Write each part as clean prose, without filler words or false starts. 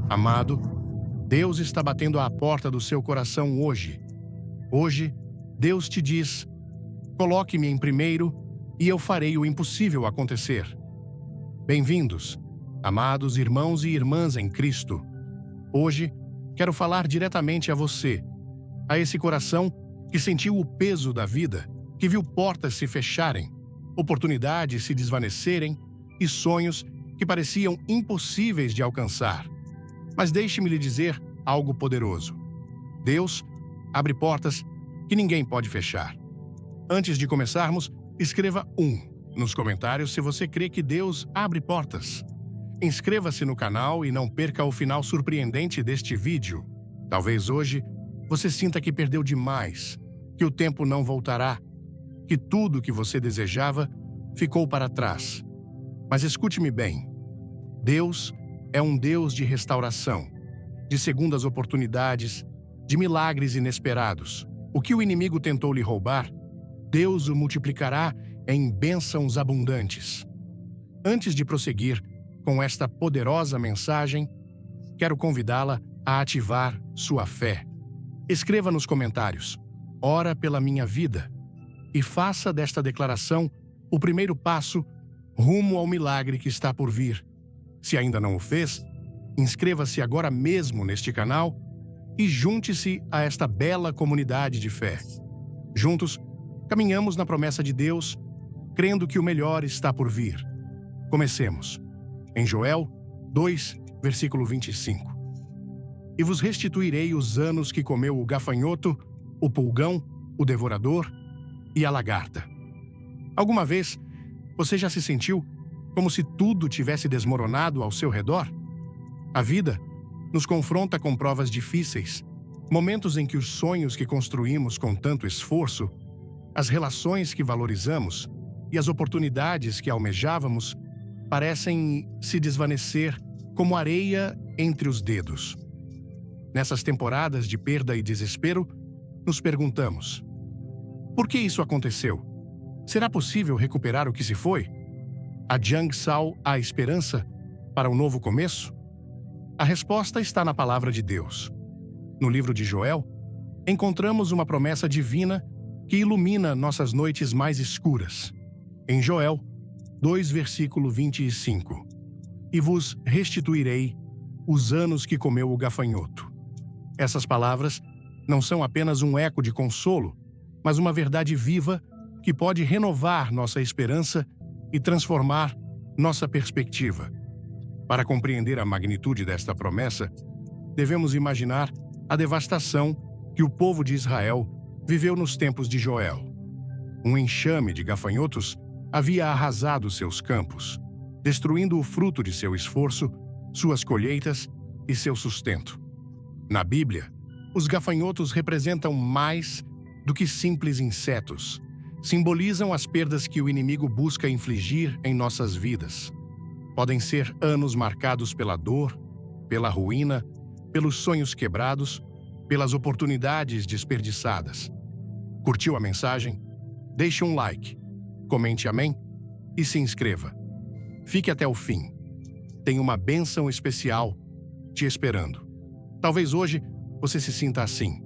Amado, Deus está batendo à porta do seu coração hoje. Hoje, Deus te diz: coloque-me em primeiro e eu farei o impossível acontecer. Bem-vindos, amados irmãos e irmãs em Cristo. Hoje, quero falar diretamente a você, a esse coração que sentiu o peso da vida, que viu portas se fecharem, oportunidades se desvanecerem e sonhos que pareciam impossíveis de alcançar. Mas deixe-me lhe dizer algo poderoso. Deus abre portas que ninguém pode fechar. Antes de começarmos, escreva 1 nos comentários se você crê que Deus abre portas. Inscreva-se no canal e não perca o final surpreendente deste vídeo. Talvez hoje você sinta que perdeu demais, que o tempo não voltará, que tudo o que você desejava ficou para trás. Mas escute-me bem. Deus é um Deus de restauração, de segundas oportunidades, de milagres inesperados. O que o inimigo tentou lhe roubar, Deus o multiplicará em bênçãos abundantes. Antes de prosseguir com esta poderosa mensagem, quero convidá-la a ativar sua fé. Escreva nos comentários: ora pela minha vida, e faça desta declaração o primeiro passo rumo ao milagre que está por vir. Se ainda não o fez, inscreva-se agora mesmo neste canal e junte-se a esta bela comunidade de fé. Juntos, caminhamos na promessa de Deus, crendo que o melhor está por vir. Comecemos. Em Joel 2, versículo 25. E vos restituirei os anos que comeu o gafanhoto, o pulgão, o devorador e a lagarta. Alguma vez, você já se sentiu como se tudo tivesse desmoronado ao seu redor? A vida nos confronta com provas difíceis, momentos em que os sonhos que construímos com tanto esforço, as relações que valorizamos e as oportunidades que almejávamos parecem se desvanecer como areia entre os dedos. Nessas temporadas de perda e desespero, nos perguntamos: por que isso aconteceu? Será possível recuperar o que se foi? Adianta a esperança para um novo começo? A resposta está na palavra de Deus. No livro de Joel, encontramos uma promessa divina que ilumina nossas noites mais escuras. Em Joel 2, versículo 25. E vos restituirei os anos que comeu o gafanhoto. Essas palavras não são apenas um eco de consolo, mas uma verdade viva que pode renovar nossa esperança e transformar nossa perspectiva. Para compreender a magnitude desta promessa, devemos imaginar a devastação que o povo de Israel viveu nos tempos de Joel. Um enxame de gafanhotos havia arrasado seus campos, destruindo o fruto de seu esforço, suas colheitas e seu sustento. Na Bíblia, os gafanhotos representam mais do que simples insetos. Simbolizam as perdas que o inimigo busca infligir em nossas vidas. Podem ser anos marcados pela dor, pela ruína, pelos sonhos quebrados, pelas oportunidades desperdiçadas. Curtiu a mensagem? Deixe um like, comente amém e se inscreva. Fique até o fim. Tem uma bênção especial te esperando. Talvez hoje você se sinta assim.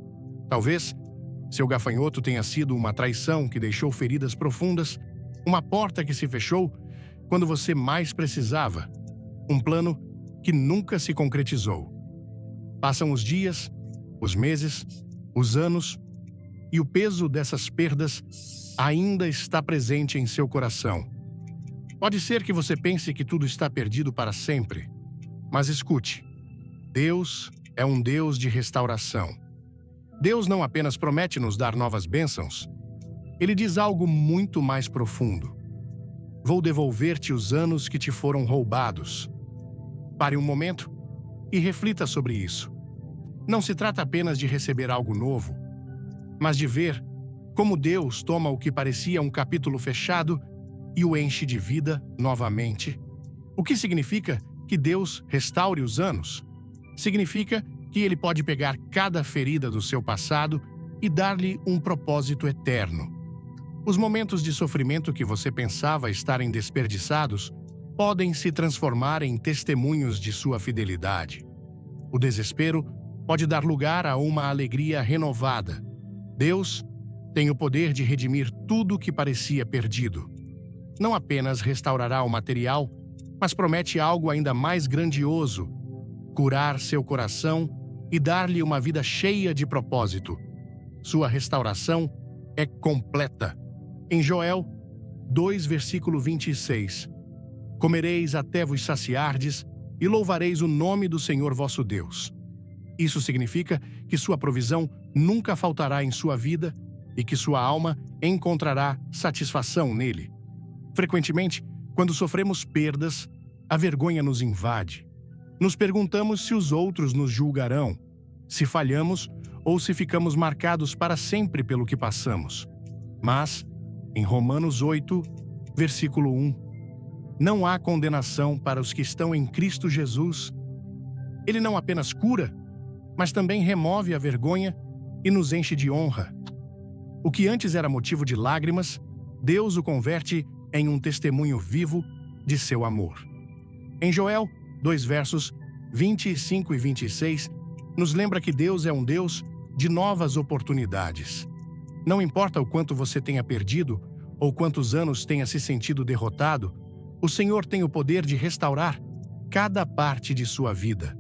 Talvez seu gafanhoto tenha sido uma traição que deixou feridas profundas, uma porta que se fechou quando você mais precisava, um plano que nunca se concretizou. Passam os dias, os meses, os anos, e o peso dessas perdas ainda está presente em seu coração. Pode ser que você pense que tudo está perdido para sempre, mas escute: Deus é um Deus de restauração. Deus não apenas promete nos dar novas bênçãos, Ele diz algo muito mais profundo. Vou devolver-te os anos que te foram roubados. Pare um momento e reflita sobre isso. Não se trata apenas de receber algo novo, mas de ver como Deus toma o que parecia um capítulo fechado e o enche de vida novamente. O que significa que Deus restaure os anos? Significa que Ele pode pegar cada ferida do seu passado e dar-lhe um propósito eterno. Os momentos de sofrimento que você pensava estarem desperdiçados podem se transformar em testemunhos de sua fidelidade. O desespero pode dar lugar a uma alegria renovada. Deus tem o poder de redimir tudo que parecia perdido. Não apenas restaurará o material, mas promete algo ainda mais grandioso: curar seu coração e dar-lhe uma vida cheia de propósito. Sua restauração é completa. Em Joel 2, versículo 26, comereis até vos saciardes e louvareis o nome do Senhor vosso Deus. Isso significa que sua provisão nunca faltará em sua vida e que sua alma encontrará satisfação nele. Frequentemente, quando sofremos perdas, a vergonha nos invade. Nos perguntamos se os outros nos julgarão, se falhamos ou se ficamos marcados para sempre pelo que passamos. Mas, em Romanos 8, versículo 1, não há condenação para os que estão em Cristo Jesus. Ele não apenas cura, mas também remove a vergonha e nos enche de honra. O que antes era motivo de lágrimas, Deus o converte em um testemunho vivo de seu amor. Em Joel 2, versos 25 e 26, nos lembra que Deus é um Deus de novas oportunidades. Não importa o quanto você tenha perdido ou quantos anos tenha se sentido derrotado, o Senhor tem o poder de restaurar cada parte de sua vida.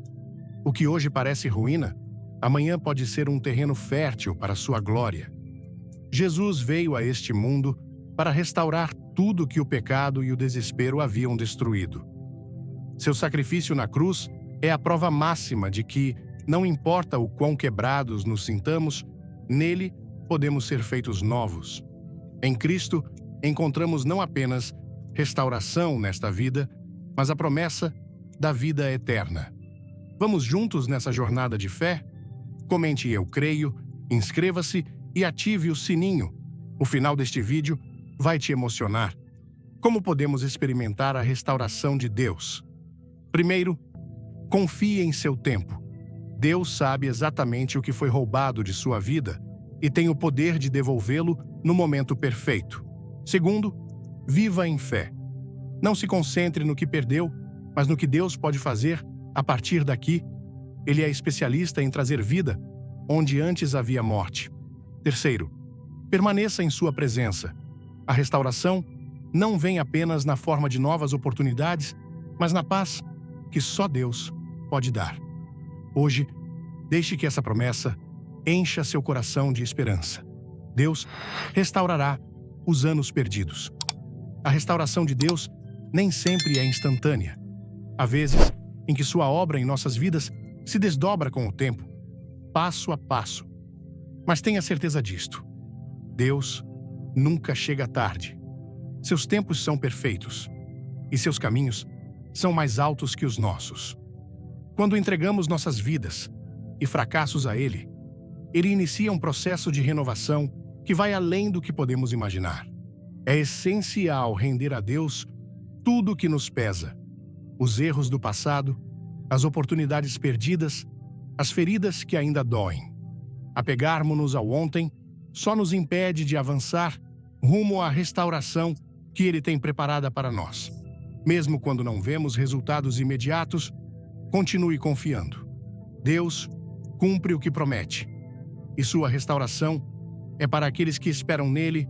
O que hoje parece ruína, amanhã pode ser um terreno fértil para sua glória. Jesus veio a este mundo para restaurar tudo que o pecado e o desespero haviam destruído. Seu sacrifício na cruz é a prova máxima de que, não importa o quão quebrados nos sintamos, nele podemos ser feitos novos. Em Cristo, encontramos não apenas restauração nesta vida, mas a promessa da vida eterna. Vamos juntos nessa jornada de fé? Comente "Eu creio", inscreva-se e ative o sininho. O final deste vídeo vai te emocionar. Como podemos experimentar a restauração de Deus? Primeiro, confie em seu tempo. Deus sabe exatamente o que foi roubado de sua vida e tem o poder de devolvê-lo no momento perfeito. Segundo, viva em fé. Não se concentre no que perdeu, mas no que Deus pode fazer a partir daqui. Ele é especialista em trazer vida onde antes havia morte. Terceiro, permaneça em sua presença. A restauração não vem apenas na forma de novas oportunidades, mas na paz que só Deus pode dar. Hoje, deixe que essa promessa encha seu coração de esperança. Deus restaurará os anos perdidos. A restauração de Deus nem sempre é instantânea. Há vezes em que sua obra em nossas vidas se desdobra com o tempo, passo a passo. Mas tenha certeza disto: Deus nunca chega tarde. Seus tempos são perfeitos e seus caminhos são mais altos que os nossos. Quando entregamos nossas vidas e fracassos a Ele, Ele inicia um processo de renovação que vai além do que podemos imaginar. É essencial render a Deus tudo o que nos pesa: os erros do passado, as oportunidades perdidas, as feridas que ainda doem. Apegarmos-nos ao ontem só nos impede de avançar rumo à restauração que Ele tem preparada para nós. Mesmo quando não vemos resultados imediatos, continue confiando. Deus cumpre o que promete, e sua restauração é para aqueles que esperam nele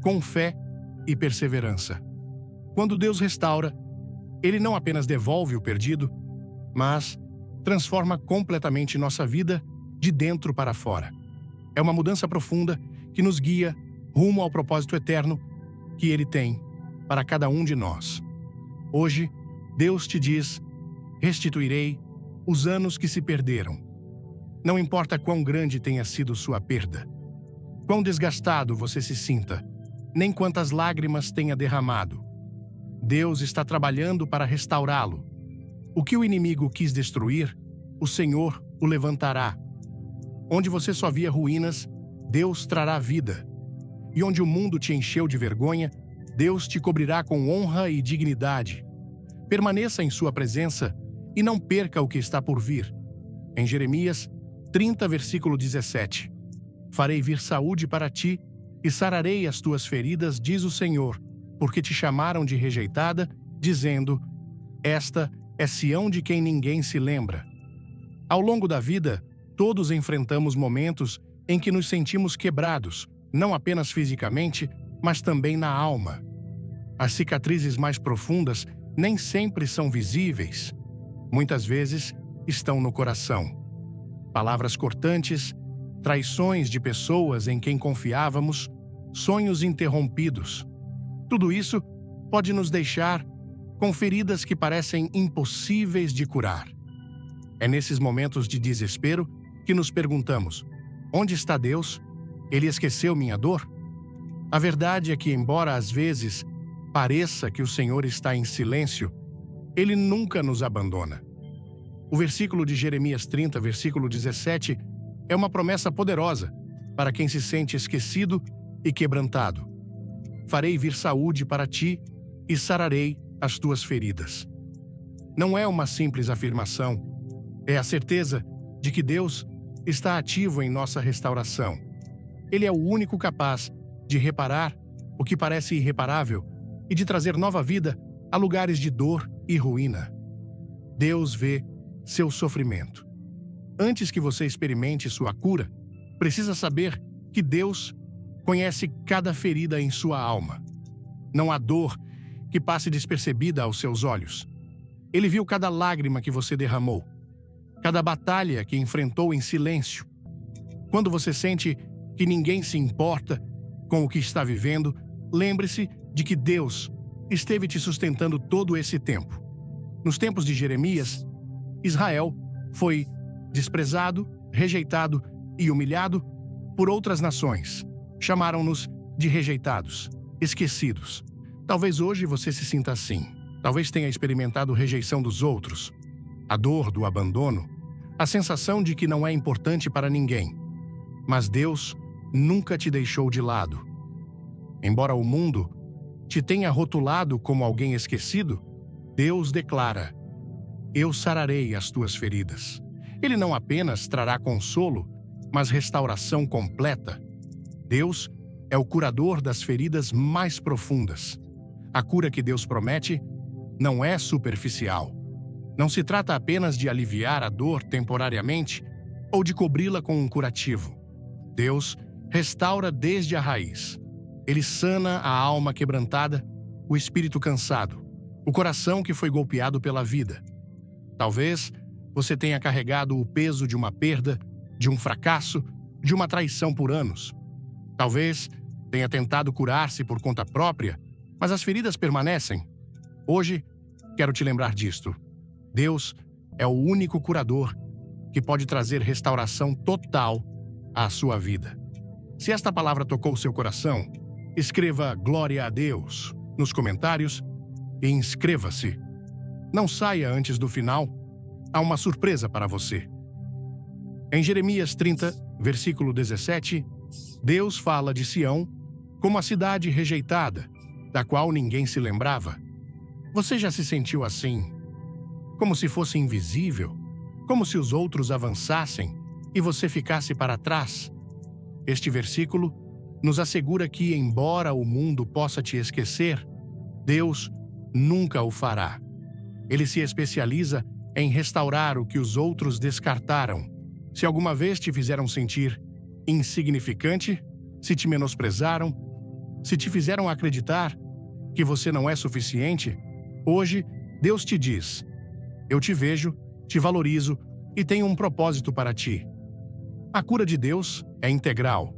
com fé e perseverança. Quando Deus restaura, Ele não apenas devolve o perdido, mas transforma completamente nossa vida de dentro para fora. É uma mudança profunda que nos guia rumo ao propósito eterno que Ele tem para cada um de nós. Hoje, Deus te diz: restituirei os anos que se perderam. Não importa quão grande tenha sido sua perda, quão desgastado você se sinta, nem quantas lágrimas tenha derramado. Deus está trabalhando para restaurá-lo. O que o inimigo quis destruir, o Senhor o levantará. Onde você só via ruínas, Deus trará vida. E onde o mundo te encheu de vergonha, Deus te cobrirá com honra e dignidade. Permaneça em sua presença e não perca o que está por vir. Em Jeremias 30, versículo 17. Farei vir saúde para ti e sararei as tuas feridas, diz o Senhor, porque te chamaram de rejeitada, dizendo: esta é Sião de quem ninguém se lembra. Ao longo da vida, todos enfrentamos momentos em que nos sentimos quebrados, não apenas fisicamente, mas também na alma. As cicatrizes mais profundas nem sempre são visíveis. Muitas vezes estão no coração. Palavras cortantes, traições de pessoas em quem confiávamos, sonhos interrompidos. Tudo isso pode nos deixar com feridas que parecem impossíveis de curar. É nesses momentos de desespero que nos perguntamos: onde está Deus? Ele esqueceu minha dor? A verdade é que, embora às vezes pareça que o Senhor está em silêncio, Ele nunca nos abandona. O versículo de Jeremias 30, versículo 17, é uma promessa poderosa para quem se sente esquecido e quebrantado. Farei vir saúde para ti e sararei as tuas feridas. Não é uma simples afirmação, é a certeza de que Deus está ativo em nossa restauração. Ele é o único capaz de reparar o que parece irreparável e de trazer nova vida a lugares de dor e ruína. Deus vê seu sofrimento. Antes que você experimente sua cura, precisa saber que Deus conhece cada ferida em sua alma. Não há dor que passe despercebida aos seus olhos. Ele viu cada lágrima que você derramou, cada batalha que enfrentou em silêncio. Quando você sente que ninguém se importa com o que está vivendo, lembre-se de que Deus esteve te sustentando todo esse tempo. Nos tempos de Jeremias, Israel foi desprezado, rejeitado e humilhado por outras nações. Chamaram-nos de rejeitados, esquecidos. Talvez hoje você se sinta assim. Talvez tenha experimentado rejeição dos outros, a dor do abandono, a sensação de que não é importante para ninguém. Mas Deus nunca te deixou de lado. Embora o mundo te tenha rotulado como alguém esquecido, Deus declara: eu sararei as tuas feridas. Ele não apenas trará consolo, mas restauração completa. Deus é o curador das feridas mais profundas. A cura que Deus promete não é superficial. Não se trata apenas de aliviar a dor temporariamente ou de cobri-la com um curativo. Deus restaura desde a raiz. Ele sana a alma quebrantada, o espírito cansado, o coração que foi golpeado pela vida. Talvez você tenha carregado o peso de uma perda, de um fracasso, de uma traição por anos. Talvez tenha tentado curar-se por conta própria, mas as feridas permanecem. Hoje, quero te lembrar disto. Deus é o único curador que pode trazer restauração total à sua vida. Se esta palavra tocou seu coração, escreva Glória a Deus nos comentários e inscreva-se. Não saia antes do final, há uma surpresa para você. Em Jeremias 30, versículo 17, Deus fala de Sião como a cidade rejeitada, da qual ninguém se lembrava. Você já se sentiu assim? Como se fosse invisível? Como se os outros avançassem e você ficasse para trás? Este versículo nos assegura que, embora o mundo possa te esquecer, Deus nunca o fará. Ele se especializa em restaurar o que os outros descartaram. Se alguma vez te fizeram sentir insignificante, se te menosprezaram, se te fizeram acreditar que você não é suficiente, hoje Deus te diz: eu te vejo, te valorizo e tenho um propósito para ti. A cura de Deus é integral.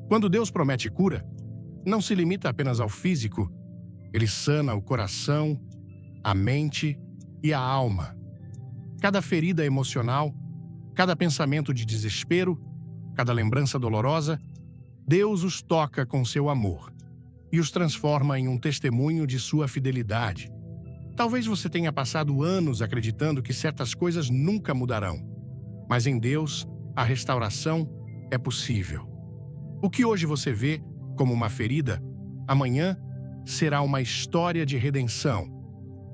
Quando Deus promete cura, não se limita apenas ao físico. Ele sana o coração, a mente e a alma. Cada ferida emocional, cada pensamento de desespero, cada lembrança dolorosa, Deus os toca com seu amor e os transforma em um testemunho de sua fidelidade. Talvez você tenha passado anos acreditando que certas coisas nunca mudarão, mas em Deus a restauração é possível. O que hoje você vê como uma ferida, amanhã será uma história de redenção.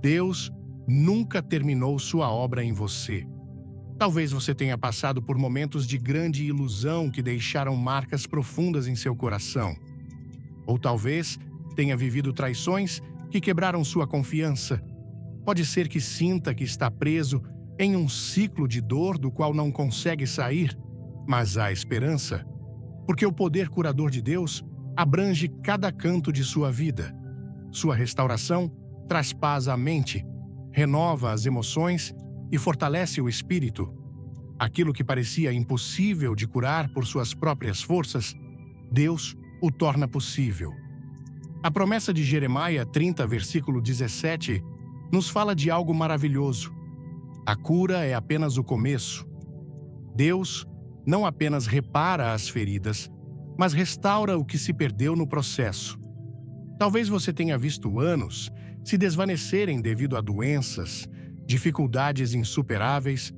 Deus nunca terminou sua obra em você. Talvez você tenha passado por momentos de grande ilusão que deixaram marcas profundas em seu coração. Ou talvez tenha vivido traições que quebraram sua confiança. Pode ser que sinta que está preso em um ciclo de dor do qual não consegue sair, mas há esperança, porque o poder curador de Deus abrange cada canto de sua vida. Sua restauração traz paz à mente, renova as emoções e fortalece o espírito. Aquilo que parecia impossível de curar por suas próprias forças, Deus o torna possível. A promessa de Jeremias 30, versículo 17, nos fala de algo maravilhoso. A cura é apenas o começo. Deus não apenas repara as feridas, mas restaura o que se perdeu no processo. Talvez você tenha visto anos se desvanecerem devido a doenças, dificuldades insuperáveis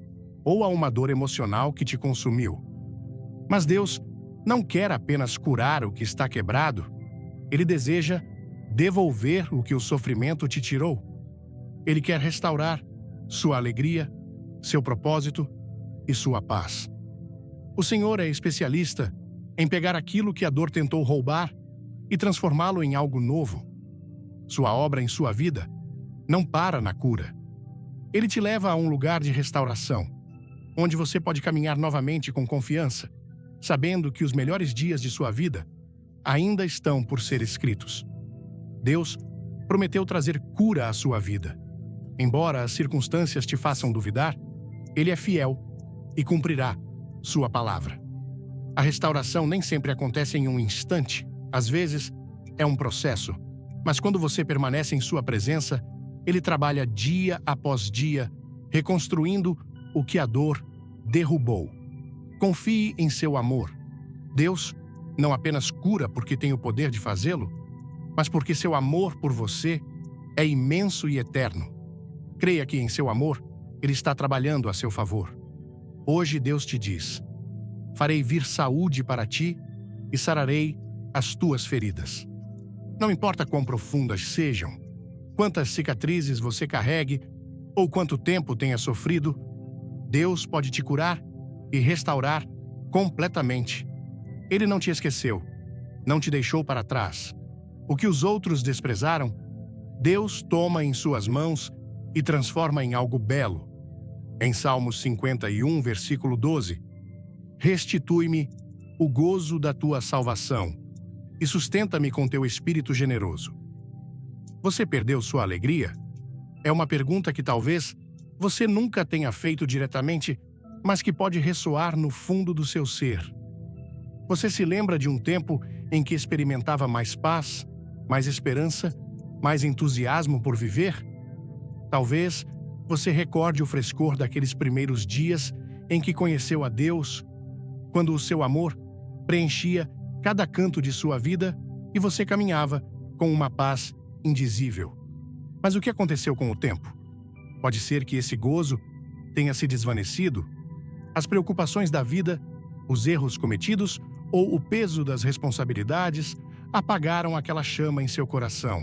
ou a uma dor emocional que te consumiu. Mas Deus não quer apenas curar o que está quebrado, Ele deseja devolver o que o sofrimento te tirou. Ele quer restaurar sua alegria, seu propósito e sua paz. O Senhor é especialista em pegar aquilo que a dor tentou roubar e transformá-lo em algo novo. Sua obra em sua vida não para na cura. Ele te leva a um lugar de restauração, onde você pode caminhar novamente com confiança, sabendo que os melhores dias de sua vida ainda estão por ser escritos. Deus prometeu trazer cura à sua vida. Embora as circunstâncias te façam duvidar, Ele é fiel e cumprirá sua palavra. A restauração nem sempre acontece em um instante, às vezes é um processo, mas quando você permanece em sua presença, Ele trabalha dia após dia, reconstruindo o que a dor derrubou. Confie em seu amor. Deus não apenas cura porque tem o poder de fazê-lo, mas porque seu amor por você é imenso e eterno. Creia que em seu amor, Ele está trabalhando a seu favor. Hoje Deus te diz: farei vir saúde para ti e sararei as tuas feridas. Não importa quão profundas sejam, quantas cicatrizes você carregue ou quanto tempo tenha sofrido, Deus pode te curar e restaurar completamente. Ele não te esqueceu, não te deixou para trás. O que os outros desprezaram, Deus toma em suas mãos e transforma em algo belo. Em Salmos 51, versículo 12, restitui-me o gozo da tua salvação e sustenta-me com teu espírito generoso. Você perdeu sua alegria? É uma pergunta que talvez você nunca tenha feito diretamente, mas que pode ressoar no fundo do seu ser. Você se lembra de um tempo em que experimentava mais paz, mais esperança, mais entusiasmo por viver? Talvez você recorde o frescor daqueles primeiros dias em que conheceu a Deus, quando o seu amor preenchia cada canto de sua vida e você caminhava com uma paz indizível. Mas o que aconteceu com o tempo? Pode ser que esse gozo tenha se desvanecido? As preocupações da vida, os erros cometidos ou o peso das responsabilidades apagaram aquela chama em seu coração.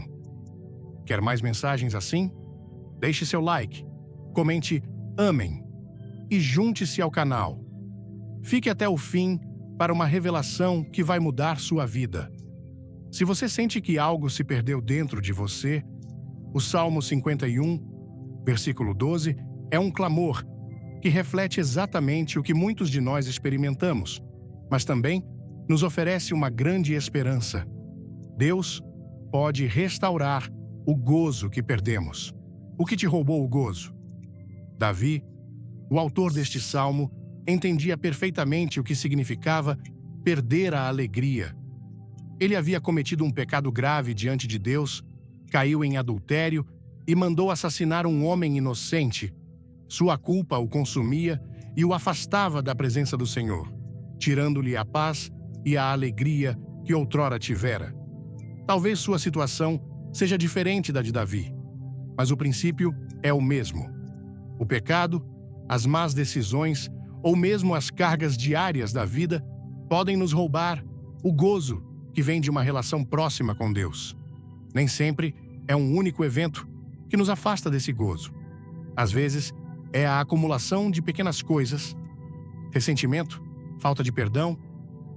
Quer mais mensagens assim? Deixe seu like, comente "Amém" e junte-se ao canal. Fique até o fim para uma revelação que vai mudar sua vida. Se você sente que algo se perdeu dentro de você, o Salmo 51, versículo 12, é um clamor que reflete exatamente o que muitos de nós experimentamos, mas também nos oferece uma grande esperança. Deus pode restaurar o gozo que perdemos. O que te roubou o gozo? Davi, o autor deste salmo, entendia perfeitamente o que significava perder a alegria. Ele havia cometido um pecado grave diante de Deus, caiu em adultério e mandou assassinar um homem inocente. Sua culpa o consumia e o afastava da presença do Senhor, tirando-lhe a paz e a alegria que outrora tivera. Talvez sua situação seja diferente da de Davi, mas o princípio é o mesmo. O pecado, as más decisões ou mesmo as cargas diárias da vida podem nos roubar o gozo que vem de uma relação próxima com Deus. Nem sempre é um único evento que nos afasta desse gozo. Às vezes, é a acumulação de pequenas coisas, ressentimento, falta de perdão,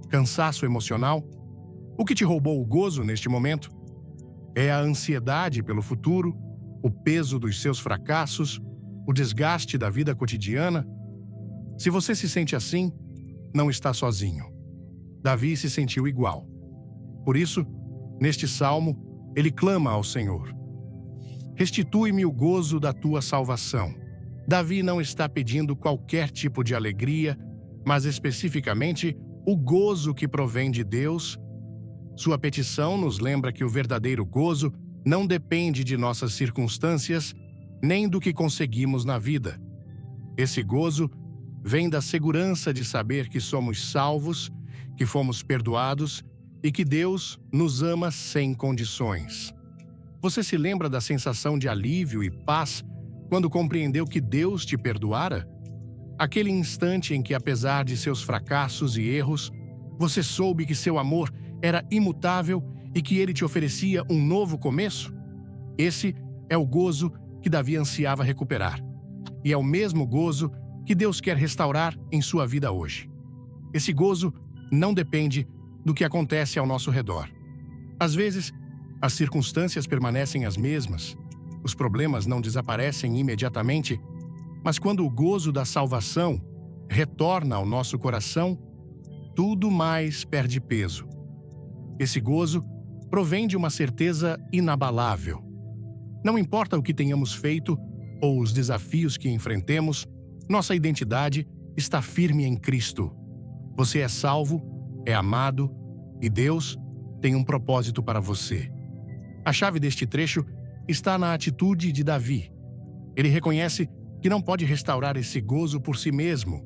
cansaço emocional. O que te roubou o gozo neste momento? É a ansiedade pelo futuro, o peso dos seus fracassos o desgaste da vida cotidiana? Se você se sente assim, não está sozinho. Davi se sentiu igual. Por isso, neste salmo, ele clama ao Senhor: restitui-me o gozo da tua salvação. Davi não está pedindo qualquer tipo de alegria, mas especificamente o gozo que provém de Deus. Sua petição nos lembra que o verdadeiro gozo não depende de nossas circunstâncias, nem do que conseguimos na vida. Esse gozo vem da segurança de saber que somos salvos, que fomos perdoados e que Deus nos ama sem condições. Você se lembra da sensação de alívio e paz quando compreendeu que Deus te perdoara? Aquele instante em que, apesar de seus fracassos e erros, você soube que seu amor era imutável e que ele te oferecia um novo começo? Esse é o gozo que Davi ansiava recuperar. E é o mesmo gozo que Deus quer restaurar em sua vida hoje. Esse gozo não depende do que acontece ao nosso redor. Às vezes, as circunstâncias permanecem as mesmas, os problemas não desaparecem imediatamente, mas quando o gozo da salvação retorna ao nosso coração, tudo mais perde peso. Esse gozo provém de uma certeza inabalável. Não importa o que tenhamos feito ou os desafios que enfrentemos, nossa identidade está firme em Cristo. Você é salvo, é amado e Deus tem um propósito para você. A chave deste trecho está na atitude de Davi. Ele reconhece que não pode restaurar esse gozo por si mesmo.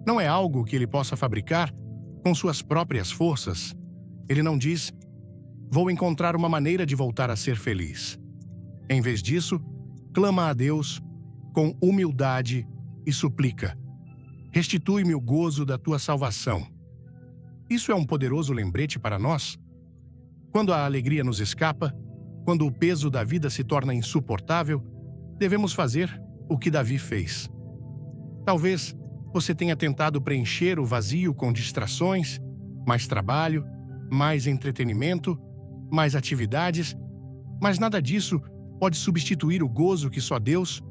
Não é algo que ele possa fabricar com suas próprias forças. Ele não diz: vou encontrar uma maneira de voltar a ser feliz. Em vez disso, clama a Deus com humildade e suplica: restitui-me o gozo da tua salvação. Isso é um poderoso lembrete para nós. Quando a alegria nos escapa, quando o peso da vida se torna insuportável, devemos fazer o que Davi fez. Talvez você tenha tentado preencher o vazio com distrações, mais trabalho, mais entretenimento, mais atividades, mas nada disso pode substituir o gozo que só Deus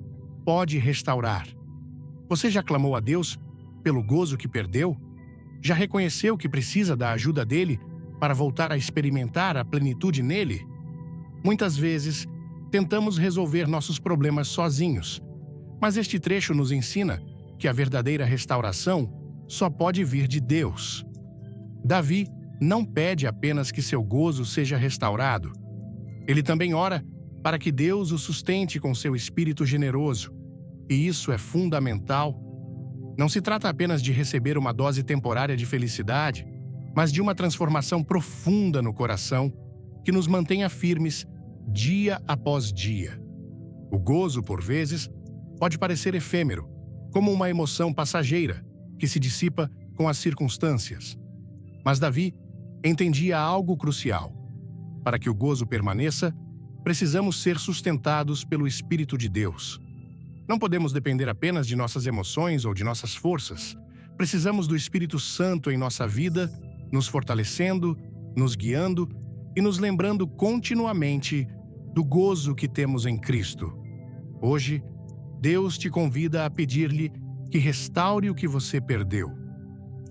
pode restaurar. Você já clamou a Deus pelo gozo que perdeu? Já reconheceu que precisa da ajuda dele para voltar a experimentar a plenitude nele? Muitas vezes, tentamos resolver nossos problemas sozinhos, mas este trecho nos ensina que a verdadeira restauração só pode vir de Deus. Davi não pede apenas que seu gozo seja restaurado. Ele também ora para que Deus o sustente com seu espírito generoso. E isso é fundamental. Não se trata apenas de receber uma dose temporária de felicidade, mas de uma transformação profunda no coração que nos mantenha firmes dia após dia. O gozo, por vezes, pode parecer efêmero, como uma emoção passageira que se dissipa com as circunstâncias. Mas Davi entendia algo crucial. Para que o gozo permaneça, precisamos ser sustentados pelo Espírito de Deus. Não podemos depender apenas de nossas emoções ou de nossas forças. Precisamos do Espírito Santo em nossa vida, nos fortalecendo, nos guiando e nos lembrando continuamente do gozo que temos em Cristo. Hoje, Deus te convida a pedir-lhe que restaure o que você perdeu.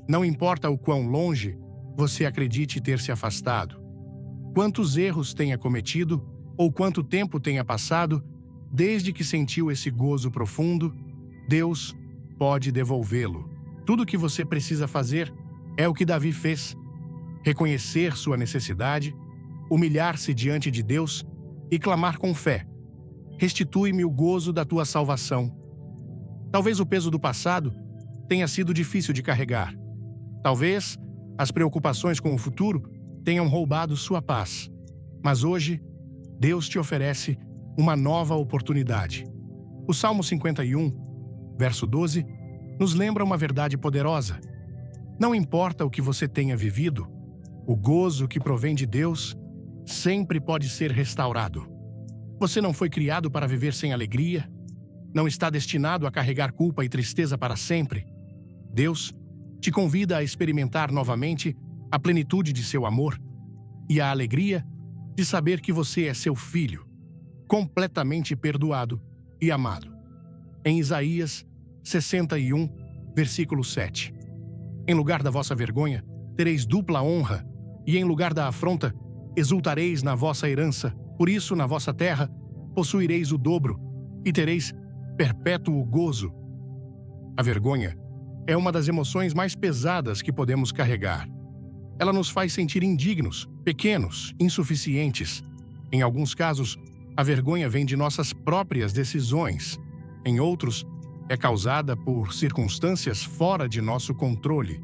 Não importa o quão longe você acredite ter se afastado, quantos erros tenha cometido ou quanto tempo tenha passado, desde que sentiu esse gozo profundo, Deus pode devolvê-lo. Tudo o que você precisa fazer é o que Davi fez: reconhecer sua necessidade, humilhar-se diante de Deus e clamar com fé: restitui-me o gozo da tua salvação. Talvez o peso do passado tenha sido difícil de carregar. Talvez as preocupações com o futuro tenham roubado sua paz. Mas hoje, Deus te oferece uma nova oportunidade. O Salmo 51, verso 12, nos lembra uma verdade poderosa. Não importa o que você tenha vivido, o gozo que provém de Deus sempre pode ser restaurado. Você não foi criado para viver sem alegria, não está destinado a carregar culpa e tristeza para sempre. Deus te convida a experimentar novamente a plenitude de seu amor e a alegria de saber que você é seu filho, completamente perdoado e amado. Em Isaías 61, versículo 7. Em lugar da vossa vergonha, tereis dupla honra, e em lugar da afronta, exultareis na vossa herança. Por isso, na vossa terra, possuireis o dobro, e tereis perpétuo gozo. A vergonha é uma das emoções mais pesadas que podemos carregar. Ela nos faz sentir indignos, pequenos, insuficientes. Em alguns casos, a vergonha vem de nossas próprias decisões. Em outros, é causada por circunstâncias fora de nosso controle.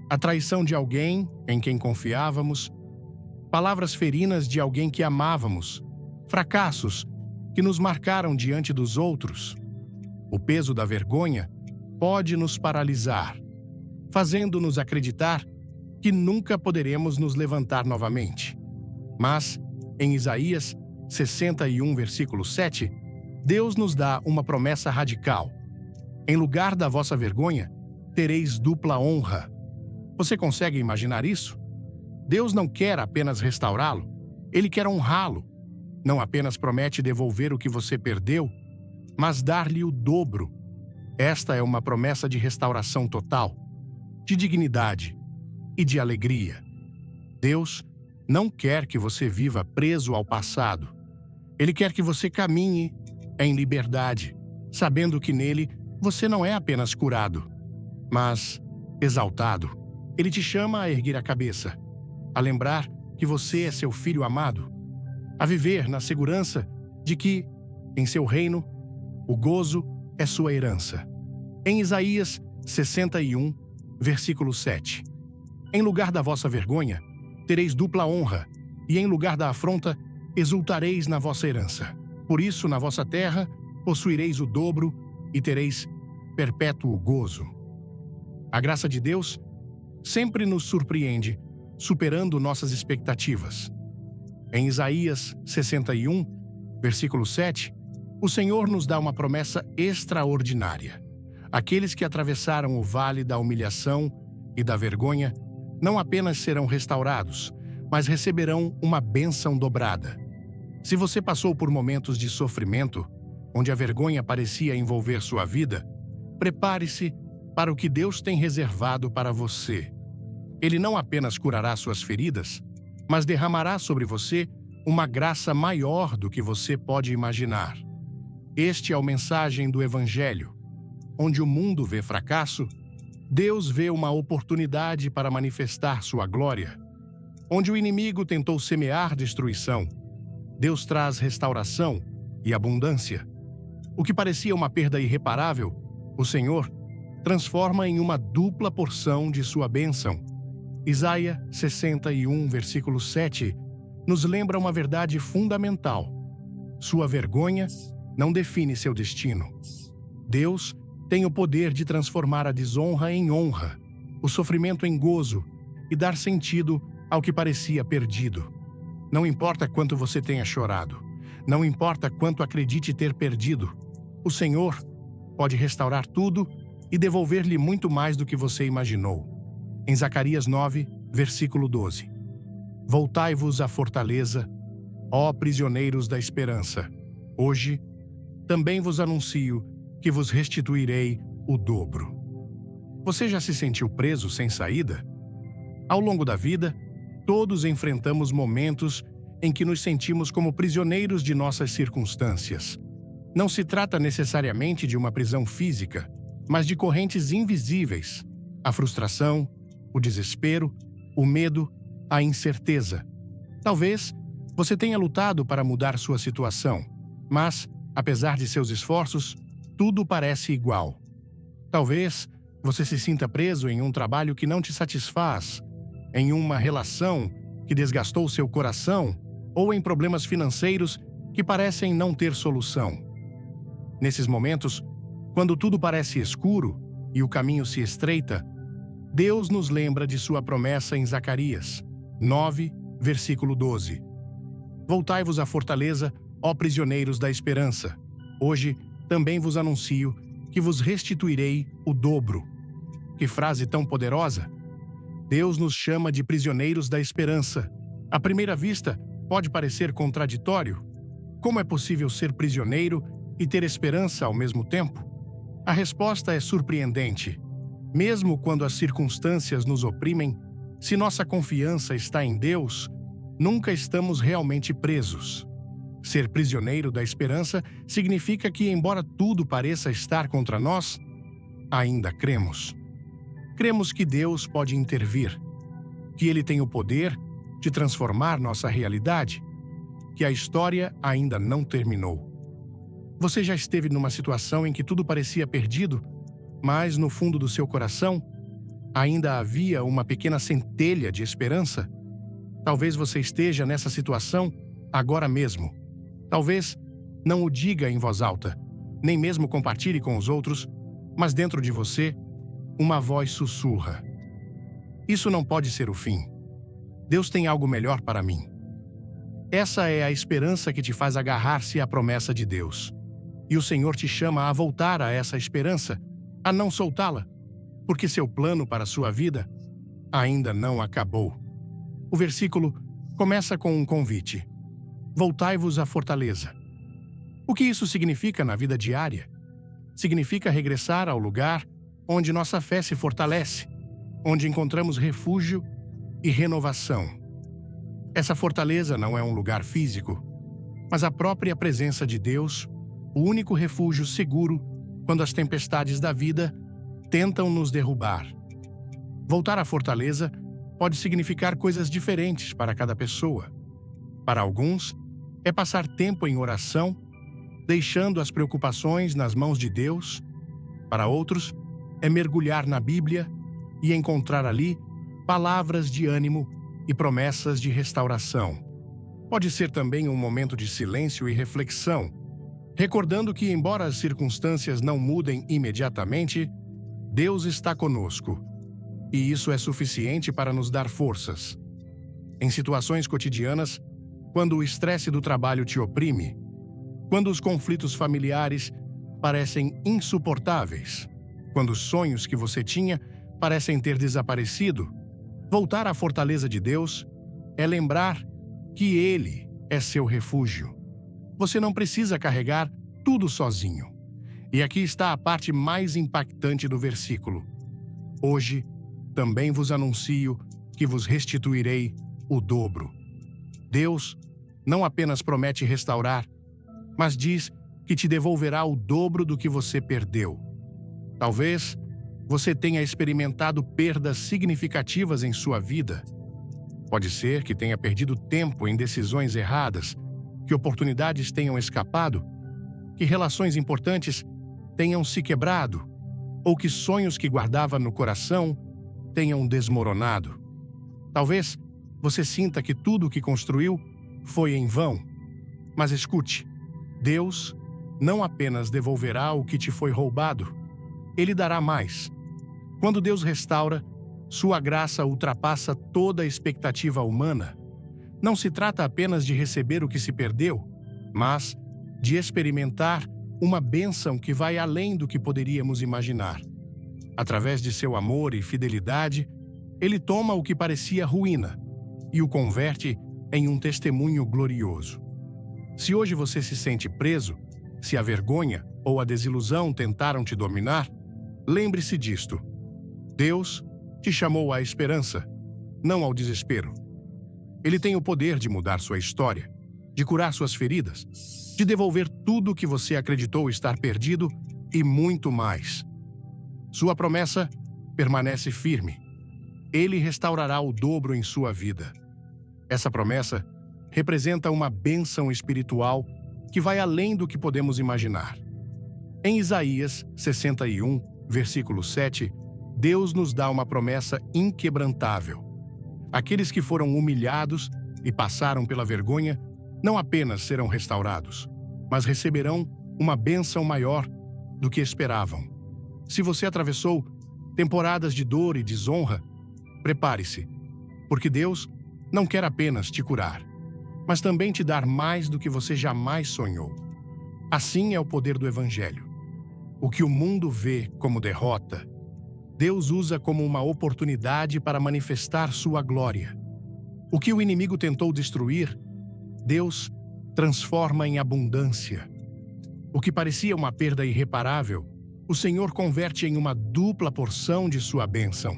A traição de alguém em quem confiávamos, palavras ferinas de alguém que amávamos, fracassos que nos marcaram diante dos outros. O peso da vergonha pode nos paralisar, fazendo-nos acreditar que nunca poderemos nos levantar novamente. Mas, em Isaías 61, versículo 7, Deus nos dá uma promessa radical. Em lugar da vossa vergonha, tereis dupla honra. Você consegue imaginar isso? Deus não quer apenas restaurá-lo, Ele quer honrá-lo. Não apenas promete devolver o que você perdeu, mas dar-lhe o dobro. Esta é uma promessa de restauração total, de dignidade e de alegria. Deus não quer que você viva preso ao passado. Ele quer que você caminhe em liberdade, sabendo que nele você não é apenas curado, mas exaltado. Ele te chama a erguer a cabeça, a lembrar que você é seu filho amado, a viver na segurança de que, em seu reino, o gozo é sua herança. Em Isaías 61, versículo 7. Em lugar da vossa vergonha, tereis dupla honra, e em lugar da afronta, exultareis na vossa herança. Por isso, na vossa terra, possuireis o dobro e tereis perpétuo gozo. A graça de Deus sempre nos surpreende, superando nossas expectativas. Em Isaías 61, versículo 7, o Senhor nos dá uma promessa extraordinária. Aqueles que atravessaram o vale da humilhação e da vergonha não apenas serão restaurados, mas receberão uma bênção dobrada. Se você passou por momentos de sofrimento, onde a vergonha parecia envolver sua vida, prepare-se para o que Deus tem reservado para você. Ele não apenas curará suas feridas, mas derramará sobre você uma graça maior do que você pode imaginar. Este é a mensagem do Evangelho. Onde o mundo vê fracasso, Deus vê uma oportunidade para manifestar sua glória. Onde o inimigo tentou semear destruição, Deus traz restauração e abundância. O que parecia uma perda irreparável, o Senhor transforma em uma dupla porção de sua bênção. Isaías 61, versículo 7, nos lembra uma verdade fundamental. Sua vergonha não define seu destino. Deus tem o poder de transformar a desonra em honra, o sofrimento em gozo e dar sentido ao que parecia perdido. Não importa quanto você tenha chorado, não importa quanto acredite ter perdido, o Senhor pode restaurar tudo e devolver-lhe muito mais do que você imaginou. Em Zacarias 9, versículo 12. Voltai-vos à fortaleza, ó prisioneiros da esperança. Hoje, também vos anuncio que vos restituirei o dobro. Você já se sentiu preso sem saída? Ao longo da vida, todos enfrentamos momentos em que nos sentimos como prisioneiros de nossas circunstâncias. Não se trata necessariamente de uma prisão física, mas de correntes invisíveis. A frustração, o desespero, o medo, a incerteza. Talvez você tenha lutado para mudar sua situação, mas, apesar de seus esforços, tudo parece igual. Talvez você se sinta preso em um trabalho que não te satisfaz, em uma relação que desgastou seu coração ou em problemas financeiros que parecem não ter solução. Nesses momentos, quando tudo parece escuro e o caminho se estreita, Deus nos lembra de sua promessa em Zacarias 9, versículo 12. Voltai-vos à fortaleza, ó prisioneiros da esperança. Hoje também vos anuncio que vos restituirei o dobro. Que frase tão poderosa! Deus nos chama de prisioneiros da esperança. À primeira vista, pode parecer contraditório. Como é possível ser prisioneiro e ter esperança ao mesmo tempo? A resposta é surpreendente. Mesmo quando as circunstâncias nos oprimem, se nossa confiança está em Deus, nunca estamos realmente presos. Ser prisioneiro da esperança significa que, embora tudo pareça estar contra nós, ainda cremos. Cremos que Deus pode intervir, que Ele tem o poder de transformar nossa realidade, que a história ainda não terminou. Você já esteve numa situação em que tudo parecia perdido, mas no fundo do seu coração ainda havia uma pequena centelha de esperança? Talvez você esteja nessa situação agora mesmo. Talvez não o diga em voz alta, nem mesmo compartilhe com os outros, mas dentro de você, uma voz sussurra: isso não pode ser o fim. Deus tem algo melhor para mim. Essa é a esperança que te faz agarrar-se à promessa de Deus. E o Senhor te chama a voltar a essa esperança, a não soltá-la, porque seu plano para a sua vida ainda não acabou. O versículo começa com um convite: voltai-vos à fortaleza. O que isso significa na vida diária? Significa regressar ao lugar onde nossa fé se fortalece, onde encontramos refúgio e renovação. Essa fortaleza não é um lugar físico, mas a própria presença de Deus, o único refúgio seguro quando as tempestades da vida tentam nos derrubar. Voltar à fortaleza pode significar coisas diferentes para cada pessoa. Para alguns, é passar tempo em oração, deixando as preocupações nas mãos de Deus. Para outros, é mergulhar na Bíblia e encontrar ali palavras de ânimo e promessas de restauração. Pode ser também um momento de silêncio e reflexão, recordando que, embora as circunstâncias não mudem imediatamente, Deus está conosco, e isso é suficiente para nos dar forças. Em situações cotidianas, quando o estresse do trabalho te oprime, quando os conflitos familiares parecem insuportáveis, quando os sonhos que você tinha parecem ter desaparecido, voltar à fortaleza de Deus é lembrar que Ele é seu refúgio. Você não precisa carregar tudo sozinho. E aqui está a parte mais impactante do versículo: hoje também vos anuncio que vos restituirei o dobro. Deus não apenas promete restaurar, mas diz que te devolverá o dobro do que você perdeu. Talvez você tenha experimentado perdas significativas em sua vida. Pode ser que tenha perdido tempo em decisões erradas, que oportunidades tenham escapado, que relações importantes tenham se quebrado, ou que sonhos que guardava no coração tenham desmoronado. Talvez você sinta que tudo o que construiu foi em vão. Mas escute, Deus não apenas devolverá o que te foi roubado, Ele dará mais. Quando Deus restaura, sua graça ultrapassa toda a expectativa humana. Não se trata apenas de receber o que se perdeu, mas de experimentar uma bênção que vai além do que poderíamos imaginar. Através de seu amor e fidelidade, Ele toma o que parecia ruína e o converte em um testemunho glorioso. Se hoje você se sente preso, se a vergonha ou a desilusão tentaram te dominar, lembre-se disto: Deus te chamou à esperança, não ao desespero. Ele tem o poder de mudar sua história, de curar suas feridas, de devolver tudo o que você acreditou estar perdido e muito mais. Sua promessa permanece firme. Ele restaurará o dobro em sua vida. Essa promessa representa uma bênção espiritual que vai além do que podemos imaginar. Em Isaías 61, versículo 7, Deus nos dá uma promessa inquebrantável. Aqueles que foram humilhados e passaram pela vergonha não apenas serão restaurados, mas receberão uma bênção maior do que esperavam. Se você atravessou temporadas de dor e desonra, prepare-se, porque Deus não quer apenas te curar, mas também te dar mais do que você jamais sonhou. Assim é o poder do Evangelho. O que o mundo vê como derrota, Deus usa como uma oportunidade para manifestar sua glória. O que o inimigo tentou destruir, Deus transforma em abundância. O que parecia uma perda irreparável, o Senhor converte em uma dupla porção de sua bênção.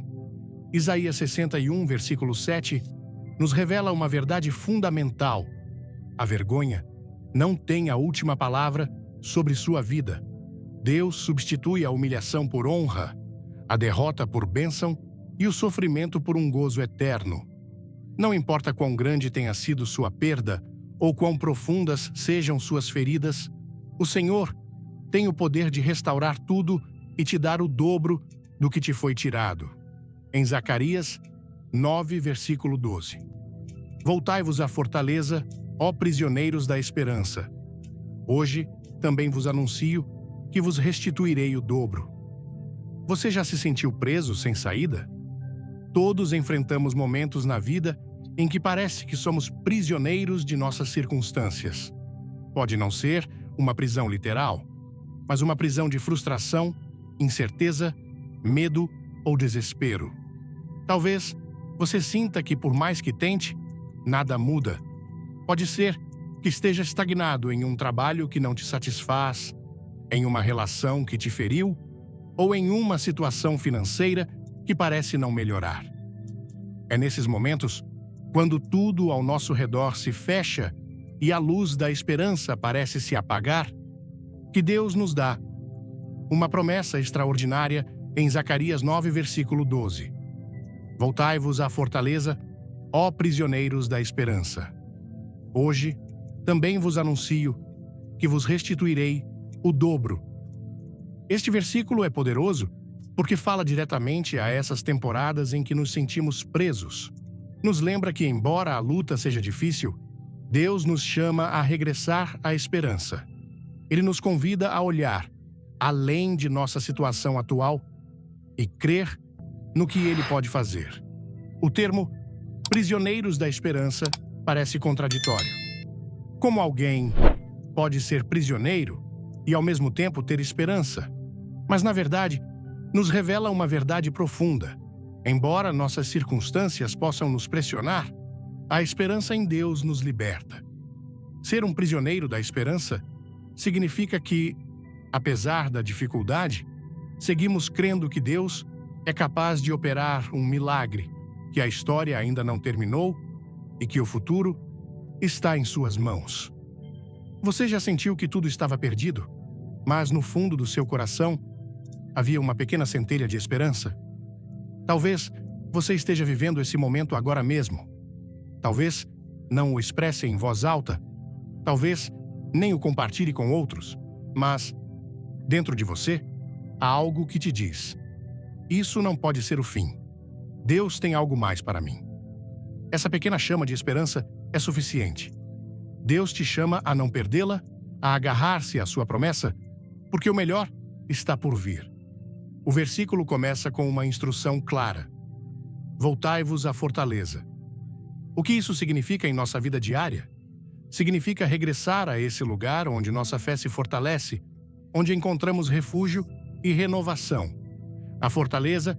Isaías 61, versículo 7, nos revela uma verdade fundamental. A vergonha não tem a última palavra sobre sua vida. Deus substitui a humilhação por honra, a derrota por bênção e o sofrimento por um gozo eterno. Não importa quão grande tenha sido sua perda ou quão profundas sejam suas feridas, o Senhor tem o poder de restaurar tudo e te dar o dobro do que te foi tirado. Em Zacarias 9, versículo 12. Voltai-vos à fortaleza, ó prisioneiros da esperança. Hoje também vos anuncio que vos restituirei o dobro. Você já se sentiu preso sem saída? Todos enfrentamos momentos na vida em que parece que somos prisioneiros de nossas circunstâncias. Pode não ser uma prisão literal, mas uma prisão de frustração, incerteza, medo ou desespero. Talvez você sinta que, por mais que tente, nada muda. Pode ser que esteja estagnado em um trabalho que não te satisfaz, em uma relação que te feriu ou em uma situação financeira que parece não melhorar. É nesses momentos, quando tudo ao nosso redor se fecha e a luz da esperança parece se apagar, que Deus nos dá uma promessa extraordinária em Zacarias 9, versículo 12. Voltai-vos à fortaleza, ó prisioneiros da esperança. Hoje também vos anuncio que vos restituirei o dobro. Este versículo é poderoso porque fala diretamente a essas temporadas em que nos sentimos presos. Nos lembra que, embora a luta seja difícil, Deus nos chama a regressar à esperança. Ele nos convida a olhar além de nossa situação atual e crer no que Ele pode fazer. O termo prisioneiros da esperança parece contraditório. Como alguém pode ser prisioneiro e ao mesmo tempo ter esperança? Mas, na verdade, nos revela uma verdade profunda. Embora nossas circunstâncias possam nos pressionar, a esperança em Deus nos liberta. Ser um prisioneiro da esperança significa que, apesar da dificuldade, seguimos crendo que Deus é capaz de operar um milagre, que a história ainda não terminou e que o futuro está em suas mãos. Você já sentiu que tudo estava perdido, mas no fundo do seu coração havia uma pequena centelha de esperança? Talvez você esteja vivendo esse momento agora mesmo. Talvez não o expresse em voz alta, talvez nem o compartilhe com outros, mas, dentro de você, há algo que te diz: isso não pode ser o fim. Deus tem algo mais para mim. Essa pequena chama de esperança é suficiente. Deus te chama a não perdê-la, a agarrar-se à sua promessa, porque o melhor está por vir. O versículo começa com uma instrução clara: voltai-vos à fortaleza. O que isso significa em nossa vida diária? Significa regressar a esse lugar onde nossa fé se fortalece, onde encontramos refúgio e renovação. A fortaleza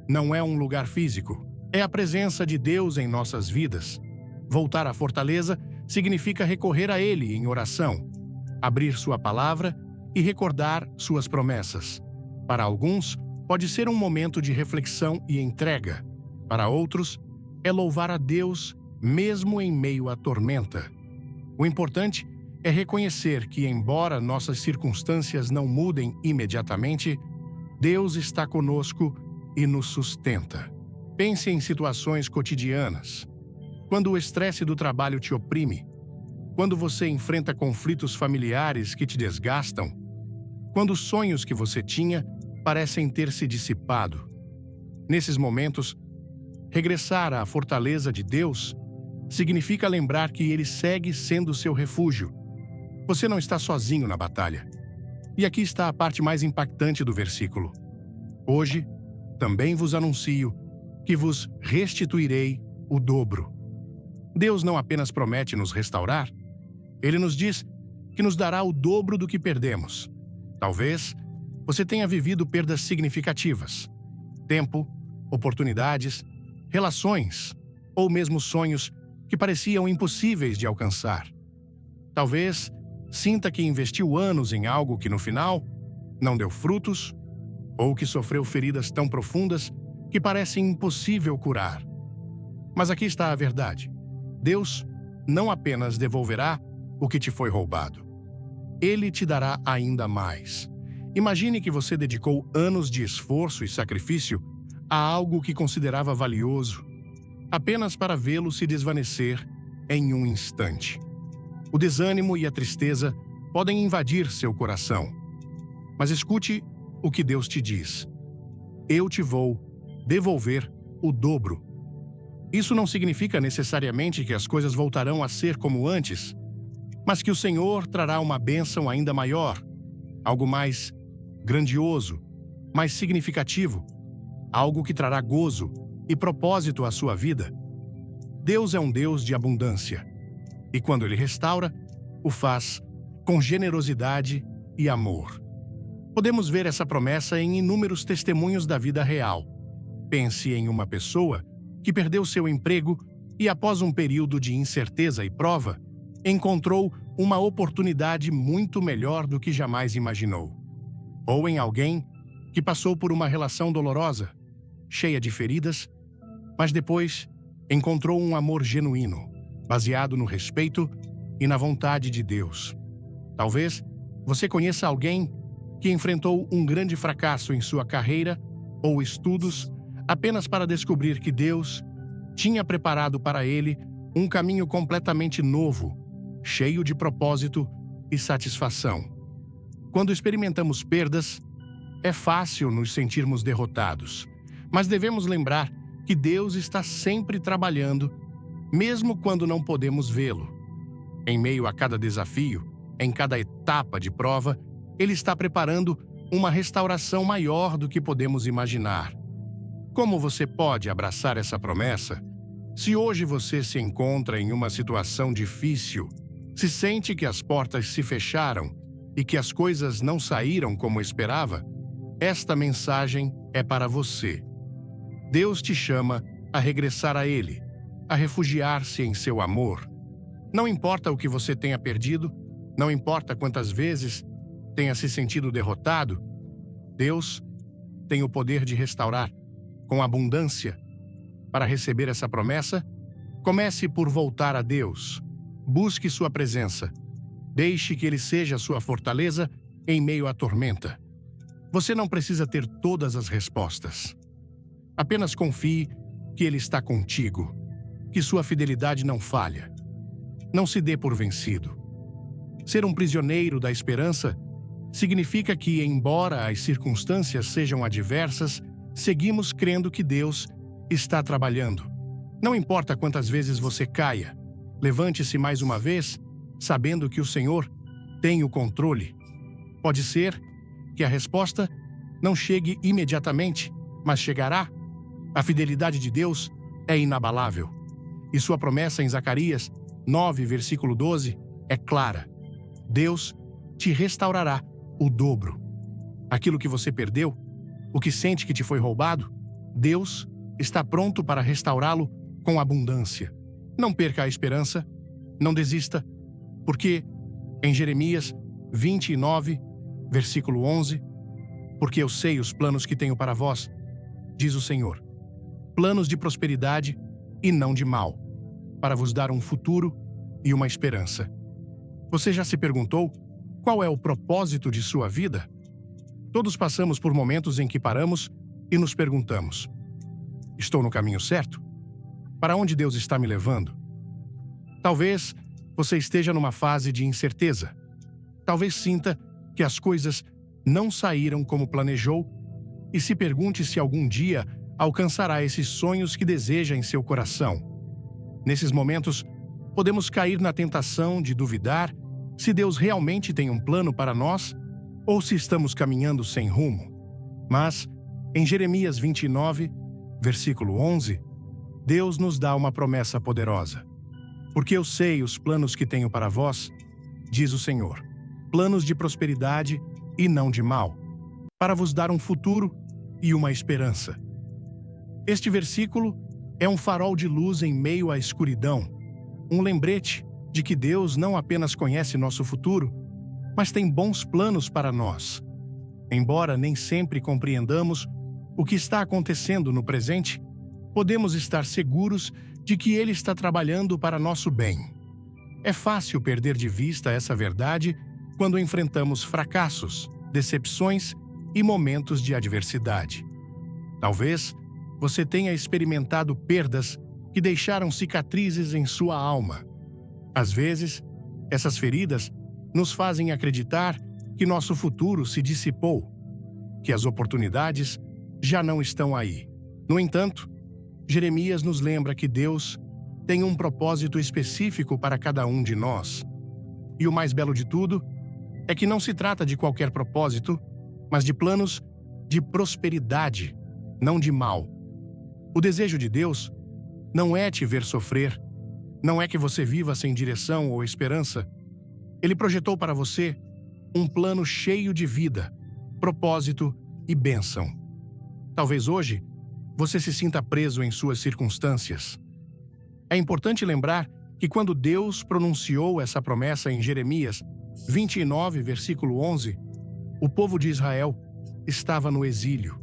não é um lugar físico, é a presença de Deus em nossas vidas. Voltar à fortaleza significa recorrer a Ele em oração, abrir sua palavra e recordar suas promessas. Para alguns, pode ser um momento de reflexão e entrega. Para outros, é louvar a Deus mesmo em meio à tormenta. O importante é reconhecer que, embora nossas circunstâncias não mudem imediatamente, Deus está conosco e nos sustenta. Pense em situações cotidianas. Quando o estresse do trabalho te oprime, quando você enfrenta conflitos familiares que te desgastam, quando os sonhos que você tinha parecem ter se dissipado. Nesses momentos, regressar à fortaleza de Deus significa lembrar que Ele segue sendo seu refúgio. Você não está sozinho na batalha. E aqui está a parte mais impactante do versículo. Hoje, também vos anuncio que vos restituirei o dobro. Deus não apenas promete nos restaurar, Ele nos diz que nos dará o dobro do que perdemos. Talvez você tenha vivido perdas significativas. Tempo, oportunidades, relações ou mesmo sonhos que pareciam impossíveis de alcançar. Talvez sinta que investiu anos em algo que no final não deu frutos, ou que sofreu feridas tão profundas que parecem impossível curar. Mas aqui está a verdade. Deus não apenas devolverá o que te foi roubado. Ele te dará ainda mais. Imagine que você dedicou anos de esforço e sacrifício a algo que considerava valioso, apenas para vê-lo se desvanecer em um instante. O desânimo e a tristeza podem invadir seu coração. Mas escute o que Deus te diz. Eu te vou devolver o dobro. Isso não significa necessariamente que as coisas voltarão a ser como antes, mas que o Senhor trará uma bênção ainda maior, algo mais grandioso, mais significativo, algo que trará gozo e propósito à sua vida. Deus é um Deus de abundância, e quando Ele restaura, o faz com generosidade e amor. Podemos ver essa promessa em inúmeros testemunhos da vida real. Pense em uma pessoa que perdeu seu emprego e, após um período de incerteza e prova, encontrou uma oportunidade muito melhor do que jamais imaginou. Ou em alguém que passou por uma relação dolorosa, cheia de feridas, mas depois encontrou um amor genuíno, baseado no respeito e na vontade de Deus. Talvez você conheça alguém que enfrentou um grande fracasso em sua carreira ou estudos apenas para descobrir que Deus tinha preparado para ele um caminho completamente novo, cheio de propósito e satisfação. Quando experimentamos perdas, é fácil nos sentirmos derrotados, mas devemos lembrar que Deus está sempre trabalhando, mesmo quando não podemos vê-lo. Em meio a cada desafio, em cada etapa de prova, Ele está preparando uma restauração maior do que podemos imaginar. Como você pode abraçar essa promessa? Se hoje você se encontra em uma situação difícil, se sente que as portas se fecharam e que as coisas não saíram como esperava, esta mensagem é para você. Deus te chama a regressar a Ele, a refugiar-se em seu amor. Não importa o que você tenha perdido, não importa quantas vezes tenha se sentido derrotado, Deus tem o poder de restaurar com abundância. Para receber essa promessa, comece por voltar a Deus. Busque sua presença. Deixe que Ele seja sua fortaleza em meio à tormenta. Você não precisa ter todas as respostas. Apenas confie que Ele está contigo, que sua fidelidade não falha. Não se dê por vencido. Ser um prisioneiro da esperança significa que, embora as circunstâncias sejam adversas, seguimos crendo que Deus está trabalhando. Não importa quantas vezes você caia, levante-se mais uma vez, sabendo que o Senhor tem o controle. Pode ser que a resposta não chegue imediatamente, mas chegará. A fidelidade de Deus é inabalável. E sua promessa em Zacarias 9, versículo 12, é clara. Deus te restaurará o dobro. Aquilo que você perdeu, o que sente que te foi roubado, Deus está pronto para restaurá-lo com abundância. Não perca a esperança, não desista, porque em Jeremias 29, versículo 11, porque eu sei os planos que tenho para vós, diz o Senhor, planos de prosperidade e não de mal, para vos dar um futuro e uma esperança. Você já se perguntou qual é o propósito de sua vida? Todos passamos por momentos em que paramos e nos perguntamos: estou no caminho certo? Para onde Deus está me levando? Talvez você esteja numa fase de incerteza. Talvez sinta que as coisas não saíram como planejou e se pergunte se algum dia alcançará esses sonhos que deseja em seu coração. Nesses momentos, podemos cair na tentação de duvidar se Deus realmente tem um plano para nós ou se estamos caminhando sem rumo. Mas, em Jeremias 29, versículo 11, Deus nos dá uma promessa poderosa. Porque eu sei os planos que tenho para vós, diz o Senhor, planos de prosperidade e não de mal, para vos dar um futuro e uma esperança. Este versículo é um farol de luz em meio à escuridão, um lembrete de que Deus não apenas conhece nosso futuro, mas tem bons planos para nós. Embora nem sempre compreendamos o que está acontecendo no presente, podemos estar seguros de que Ele está trabalhando para nosso bem. É fácil perder de vista essa verdade quando enfrentamos fracassos, decepções e momentos de adversidade. Talvez você tenha experimentado perdas que deixaram cicatrizes em sua alma. Às vezes, essas feridas nos fazem acreditar que nosso futuro se dissipou, que as oportunidades já não estão aí. No entanto, Jeremias nos lembra que Deus tem um propósito específico para cada um de nós. E o mais belo de tudo é que não se trata de qualquer propósito, mas de planos de prosperidade, não de mal. O desejo de Deus não é te ver sofrer, não é que você viva sem direção ou esperança. Ele projetou para você um plano cheio de vida, propósito e bênção. Talvez hoje você se sinta preso em suas circunstâncias. É importante lembrar que quando Deus pronunciou essa promessa em Jeremias 29, versículo 11, o povo de Israel estava no exílio.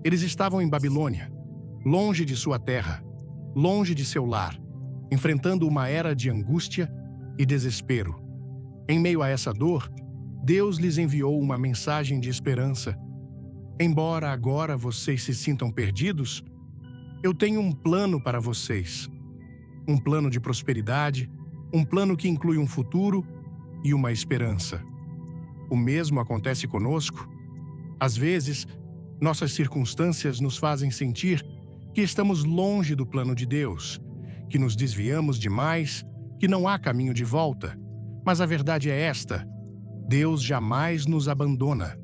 Eles estavam em Babilônia, longe de sua terra, longe de seu lar, enfrentando uma era de angústia e desespero. Em meio a essa dor, Deus lhes enviou uma mensagem de esperança. Embora agora vocês se sintam perdidos, eu tenho um plano para vocês. Um plano de prosperidade, um plano que inclui um futuro e uma esperança. O mesmo acontece conosco. Às vezes, nossas circunstâncias nos fazem sentir que estamos longe do plano de Deus, que nos desviamos demais, que não há caminho de volta. Mas a verdade é esta: Deus jamais nos abandona.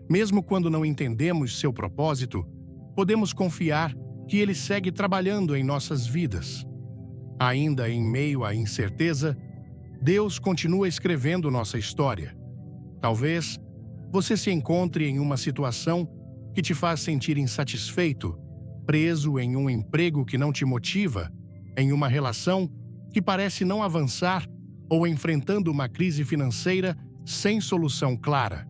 Mesmo quando não entendemos seu propósito, podemos confiar que Ele segue trabalhando em nossas vidas. Ainda em meio à incerteza, Deus continua escrevendo nossa história. Talvez você se encontre em uma situação que te faz sentir insatisfeito, preso em um emprego que não te motiva, em uma relação que parece não avançar ou enfrentando uma crise financeira sem solução clara.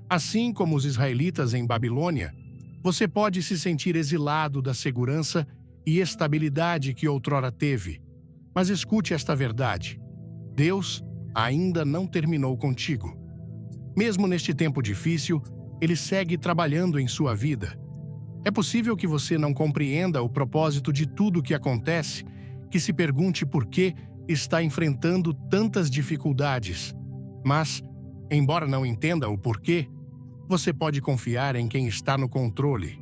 Assim como os israelitas em Babilônia, você pode se sentir exilado da segurança e estabilidade que outrora teve. Mas escute esta verdade: Deus ainda não terminou contigo. Mesmo neste tempo difícil, Ele segue trabalhando em sua vida. É possível que você não compreenda o propósito de tudo o que acontece, que se pergunte por que está enfrentando tantas dificuldades. Mas, embora não entenda o porquê, você pode confiar em quem está no controle.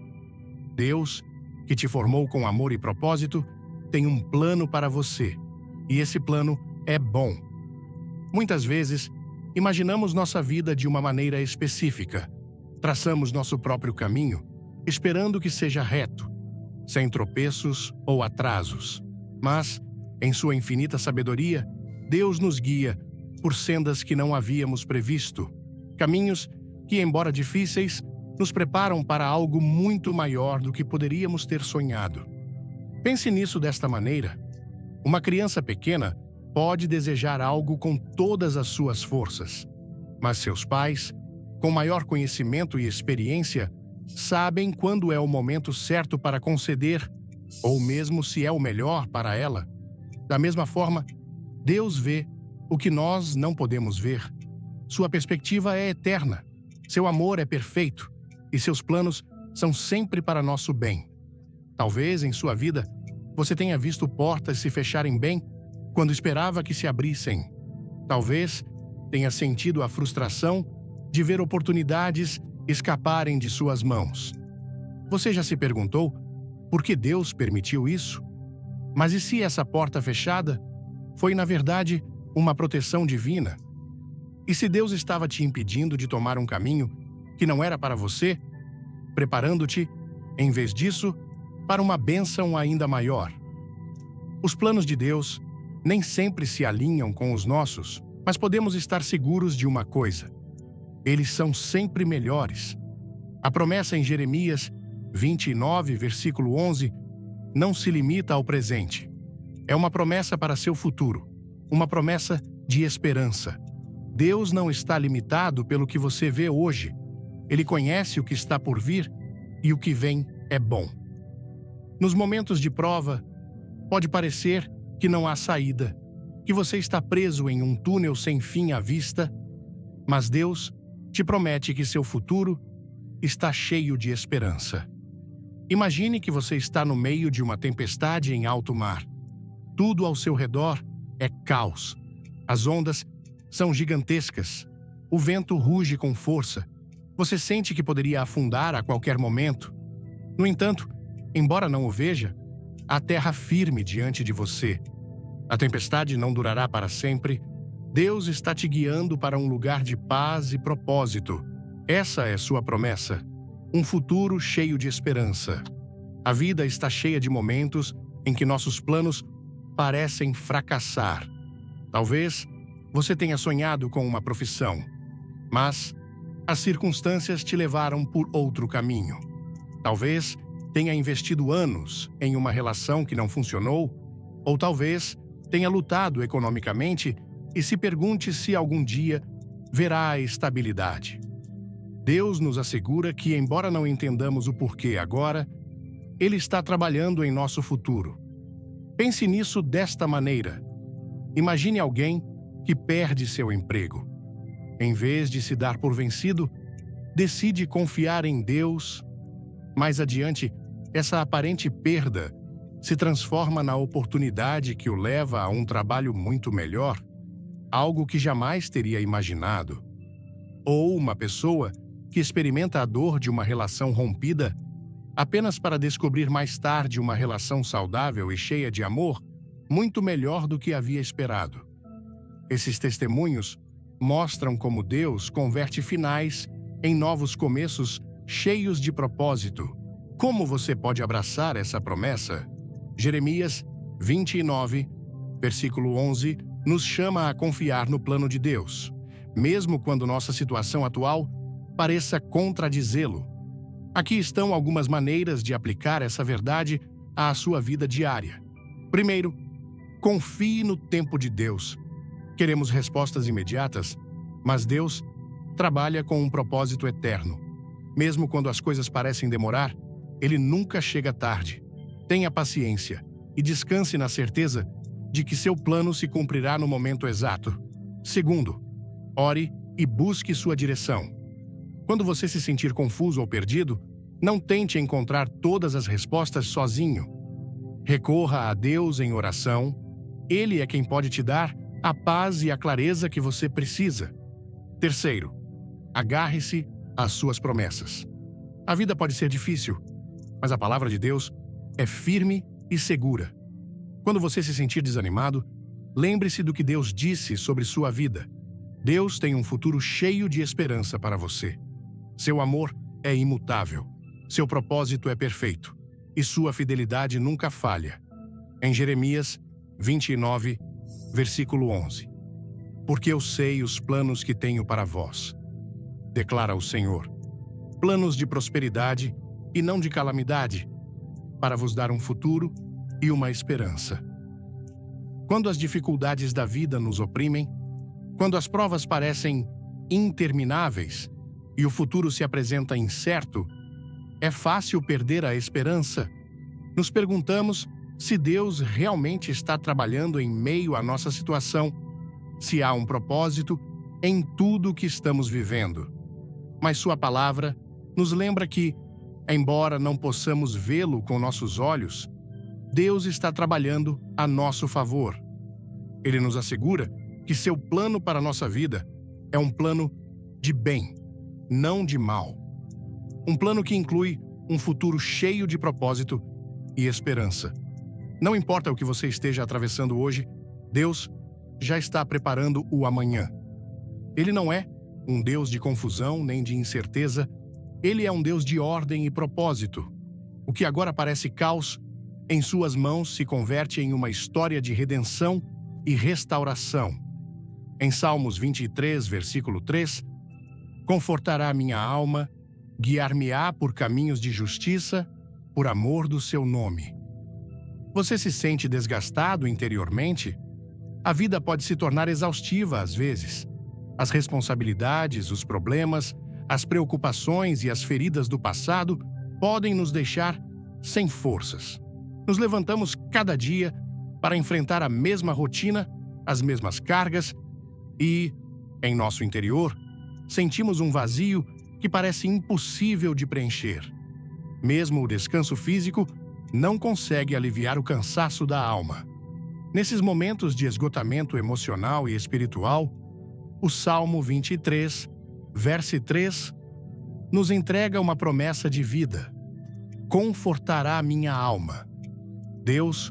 Deus, que te formou com amor e propósito, tem um plano para você, e esse plano é bom. Muitas vezes, imaginamos nossa vida de uma maneira específica. Traçamos nosso próprio caminho, esperando que seja reto, sem tropeços ou atrasos. Mas, em sua infinita sabedoria, Deus nos guia por sendas que não havíamos previsto, caminhos que, embora difíceis, nos preparam para algo muito maior do que poderíamos ter sonhado. Pense nisso desta maneira: uma criança pequena pode desejar algo com todas as suas forças, mas seus pais, com maior conhecimento e experiência, sabem quando é o momento certo para conceder, ou mesmo se é o melhor para ela. Da mesma forma, Deus vê o que nós não podemos ver. Sua perspectiva é eterna, seu amor é perfeito e seus planos são sempre para nosso bem. Talvez em sua vida você tenha visto portas se fecharem bem quando esperava que se abrissem. Talvez tenha sentido a frustração de ver oportunidades escaparem de suas mãos. Você já se perguntou por que Deus permitiu isso? Mas e se essa porta fechada foi, na verdade, uma proteção divina? E se Deus estava te impedindo de tomar um caminho que não era para você, preparando-te, em vez disso, para uma bênção ainda maior? Os planos de Deus nem sempre se alinham com os nossos, mas podemos estar seguros de uma coisa: eles são sempre melhores. A promessa em Jeremias 29, versículo 11, não se limita ao presente. É uma promessa para seu futuro, uma promessa de esperança. Deus não está limitado pelo que você vê hoje. Ele conhece o que está por vir e o que vem é bom. Nos momentos de prova, pode parecer que não há saída, que você está preso em um túnel sem fim à vista, mas Deus te promete que seu futuro está cheio de esperança. Imagine que você está no meio de uma tempestade em alto mar. Tudo ao seu redor é caos. As ondas são gigantescas. O vento ruge com força. Você sente que poderia afundar a qualquer momento. No entanto, embora não o veja, há terra firme diante de você. A tempestade não durará para sempre. Deus está te guiando para um lugar de paz e propósito. Essa é sua promessa. Um futuro cheio de esperança. A vida está cheia de momentos em que nossos planos parecem fracassar. Talvez você tenha sonhado com uma profissão, mas as circunstâncias te levaram por outro caminho. Talvez tenha investido anos em uma relação que não funcionou, ou talvez tenha lutado economicamente e se pergunte se algum dia verá a estabilidade. Deus nos assegura que, embora não entendamos o porquê agora, Ele está trabalhando em nosso futuro. Pense nisso desta maneira. Imagine alguém que perde seu emprego. Em vez de se dar por vencido, decide confiar em Deus. Mais adiante, essa aparente perda se transforma na oportunidade que o leva a um trabalho muito melhor, algo que jamais teria imaginado. Ou uma pessoa que experimenta a dor de uma relação rompida apenas para descobrir mais tarde uma relação saudável e cheia de amor, muito melhor do que havia esperado. Esses testemunhos mostram como Deus converte finais em novos começos cheios de propósito. Como você pode abraçar essa promessa? Jeremias 29, versículo 11, nos chama a confiar no plano de Deus, mesmo quando nossa situação atual pareça contradizê-lo. Aqui estão algumas maneiras de aplicar essa verdade à sua vida diária. Primeiro, confie no tempo de Deus. Queremos respostas imediatas, mas Deus trabalha com um propósito eterno. Mesmo quando as coisas parecem demorar, Ele nunca chega tarde. Tenha paciência e descanse na certeza de que seu plano se cumprirá no momento exato. Segundo, ore e busque sua direção. Quando você se sentir confuso ou perdido, não tente encontrar todas as respostas sozinho. Recorra a Deus em oração. Ele é quem pode te dar a paz e a clareza que você precisa. Terceiro, agarre-se às suas promessas. A vida pode ser difícil, mas a palavra de Deus é firme e segura. Quando você se sentir desanimado, lembre-se do que Deus disse sobre sua vida. Deus tem um futuro cheio de esperança para você. Seu amor é imutável, seu propósito é perfeito e sua fidelidade nunca falha. Em Jeremias 29, versículo 11. Porque eu sei os planos que tenho para vós, declara o Senhor, planos de prosperidade e não de calamidade, para vos dar um futuro e uma esperança. Quando as dificuldades da vida nos oprimem, quando as provas parecem intermináveis e o futuro se apresenta incerto, é fácil perder a esperança. Nos perguntamos se Deus realmente está trabalhando em meio à nossa situação, se há um propósito em tudo o que estamos vivendo. Mas sua palavra nos lembra que, embora não possamos vê-lo com nossos olhos, Deus está trabalhando a nosso favor. Ele nos assegura que seu plano para a nossa vida é um plano de bem, não de mal. Um plano que inclui um futuro cheio de propósito e esperança. Não importa o que você esteja atravessando hoje, Deus já está preparando o amanhã. Ele não é um Deus de confusão nem de incerteza. Ele é um Deus de ordem e propósito. O que agora parece caos, em suas mãos se converte em uma história de redenção e restauração. Em Salmos 23, versículo 3, confortará minha alma, guiar-me-á por caminhos de justiça, por amor do seu nome. Você se sente desgastado interiormente? A vida pode se tornar exaustiva às vezes. As responsabilidades, os problemas, as preocupações e as feridas do passado podem nos deixar sem forças. Nos levantamos cada dia para enfrentar a mesma rotina, as mesmas cargas e, em nosso interior, sentimos um vazio que parece impossível de preencher. Mesmo o descanso físico não consegue aliviar o cansaço da alma. Nesses momentos de esgotamento emocional e espiritual, o Salmo 23, verso 3, nos entrega uma promessa de vida. Confortará minha alma. Deus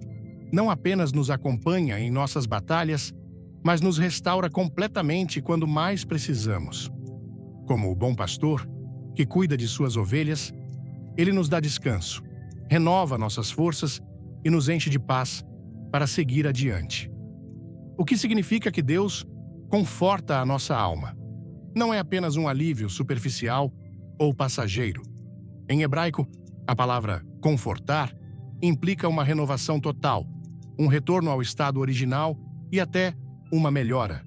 não apenas nos acompanha em nossas batalhas, mas nos restaura completamente quando mais precisamos. Como o bom pastor, que cuida de suas ovelhas, ele nos dá descanso, renova nossas forças e nos enche de paz para seguir adiante. O que significa que Deus conforta a nossa alma. Não é apenas um alívio superficial ou passageiro. Em hebraico, a palavra confortar implica uma renovação total, um retorno ao estado original e até uma melhora.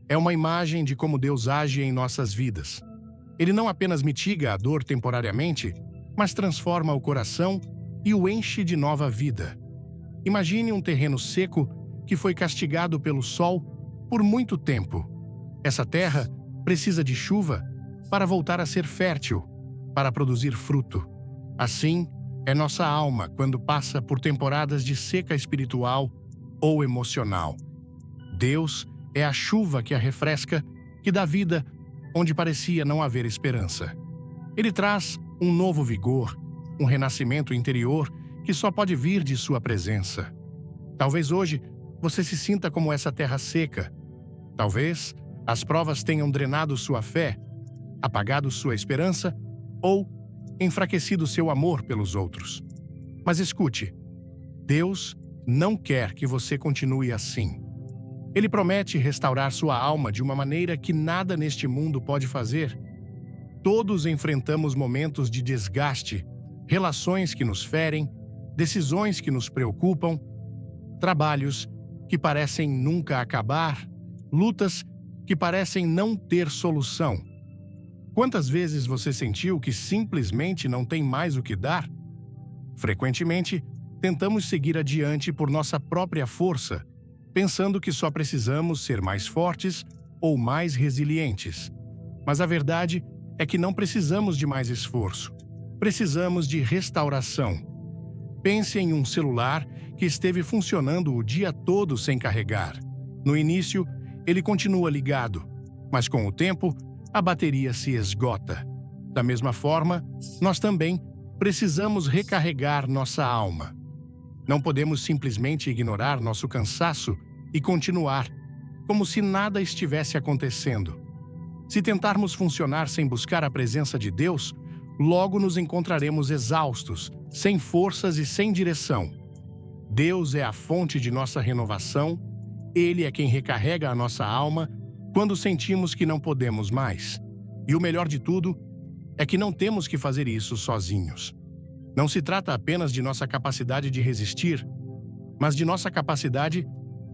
É uma imagem de como Deus age em nossas vidas. Ele não apenas mitiga a dor temporariamente, mas transforma o coração e o enche de nova vida. Imagine um terreno seco que foi castigado pelo sol por muito tempo. Essa terra precisa de chuva para voltar a ser fértil, para produzir fruto. Assim, é nossa alma quando passa por temporadas de seca espiritual ou emocional. Deus é a chuva que a refresca, que dá vida onde parecia não haver esperança. Ele traz um novo vigor, um renascimento interior que só pode vir de sua presença. Talvez hoje você se sinta como essa terra seca. Talvez as provas tenham drenado sua fé, apagado sua esperança ou enfraquecido seu amor pelos outros. Mas escute, Deus não quer que você continue assim. Ele promete restaurar sua alma de uma maneira que nada neste mundo pode fazer. Todos enfrentamos momentos de desgaste, relações que nos ferem, decisões que nos preocupam, trabalhos que parecem nunca acabar, lutas que parecem não ter solução. Quantas vezes você sentiu que simplesmente não tem mais o que dar? Frequentemente, tentamos seguir adiante por nossa própria força, pensando que só precisamos ser mais fortes ou mais resilientes. Mas a verdade é que não precisamos de mais esforço. Precisamos de restauração. Pense em um celular que esteve funcionando o dia todo sem carregar. No início, ele continua ligado, mas com o tempo, a bateria se esgota. Da mesma forma, nós também precisamos recarregar nossa alma. Não podemos simplesmente ignorar nosso cansaço e continuar, como se nada estivesse acontecendo. Se tentarmos funcionar sem buscar a presença de Deus, logo nos encontraremos exaustos, sem forças e sem direção. Deus é a fonte de nossa renovação, Ele é quem recarrega a nossa alma quando sentimos que não podemos mais. E o melhor de tudo é que não temos que fazer isso sozinhos. Não se trata apenas de nossa capacidade de resistir, mas de nossa capacidade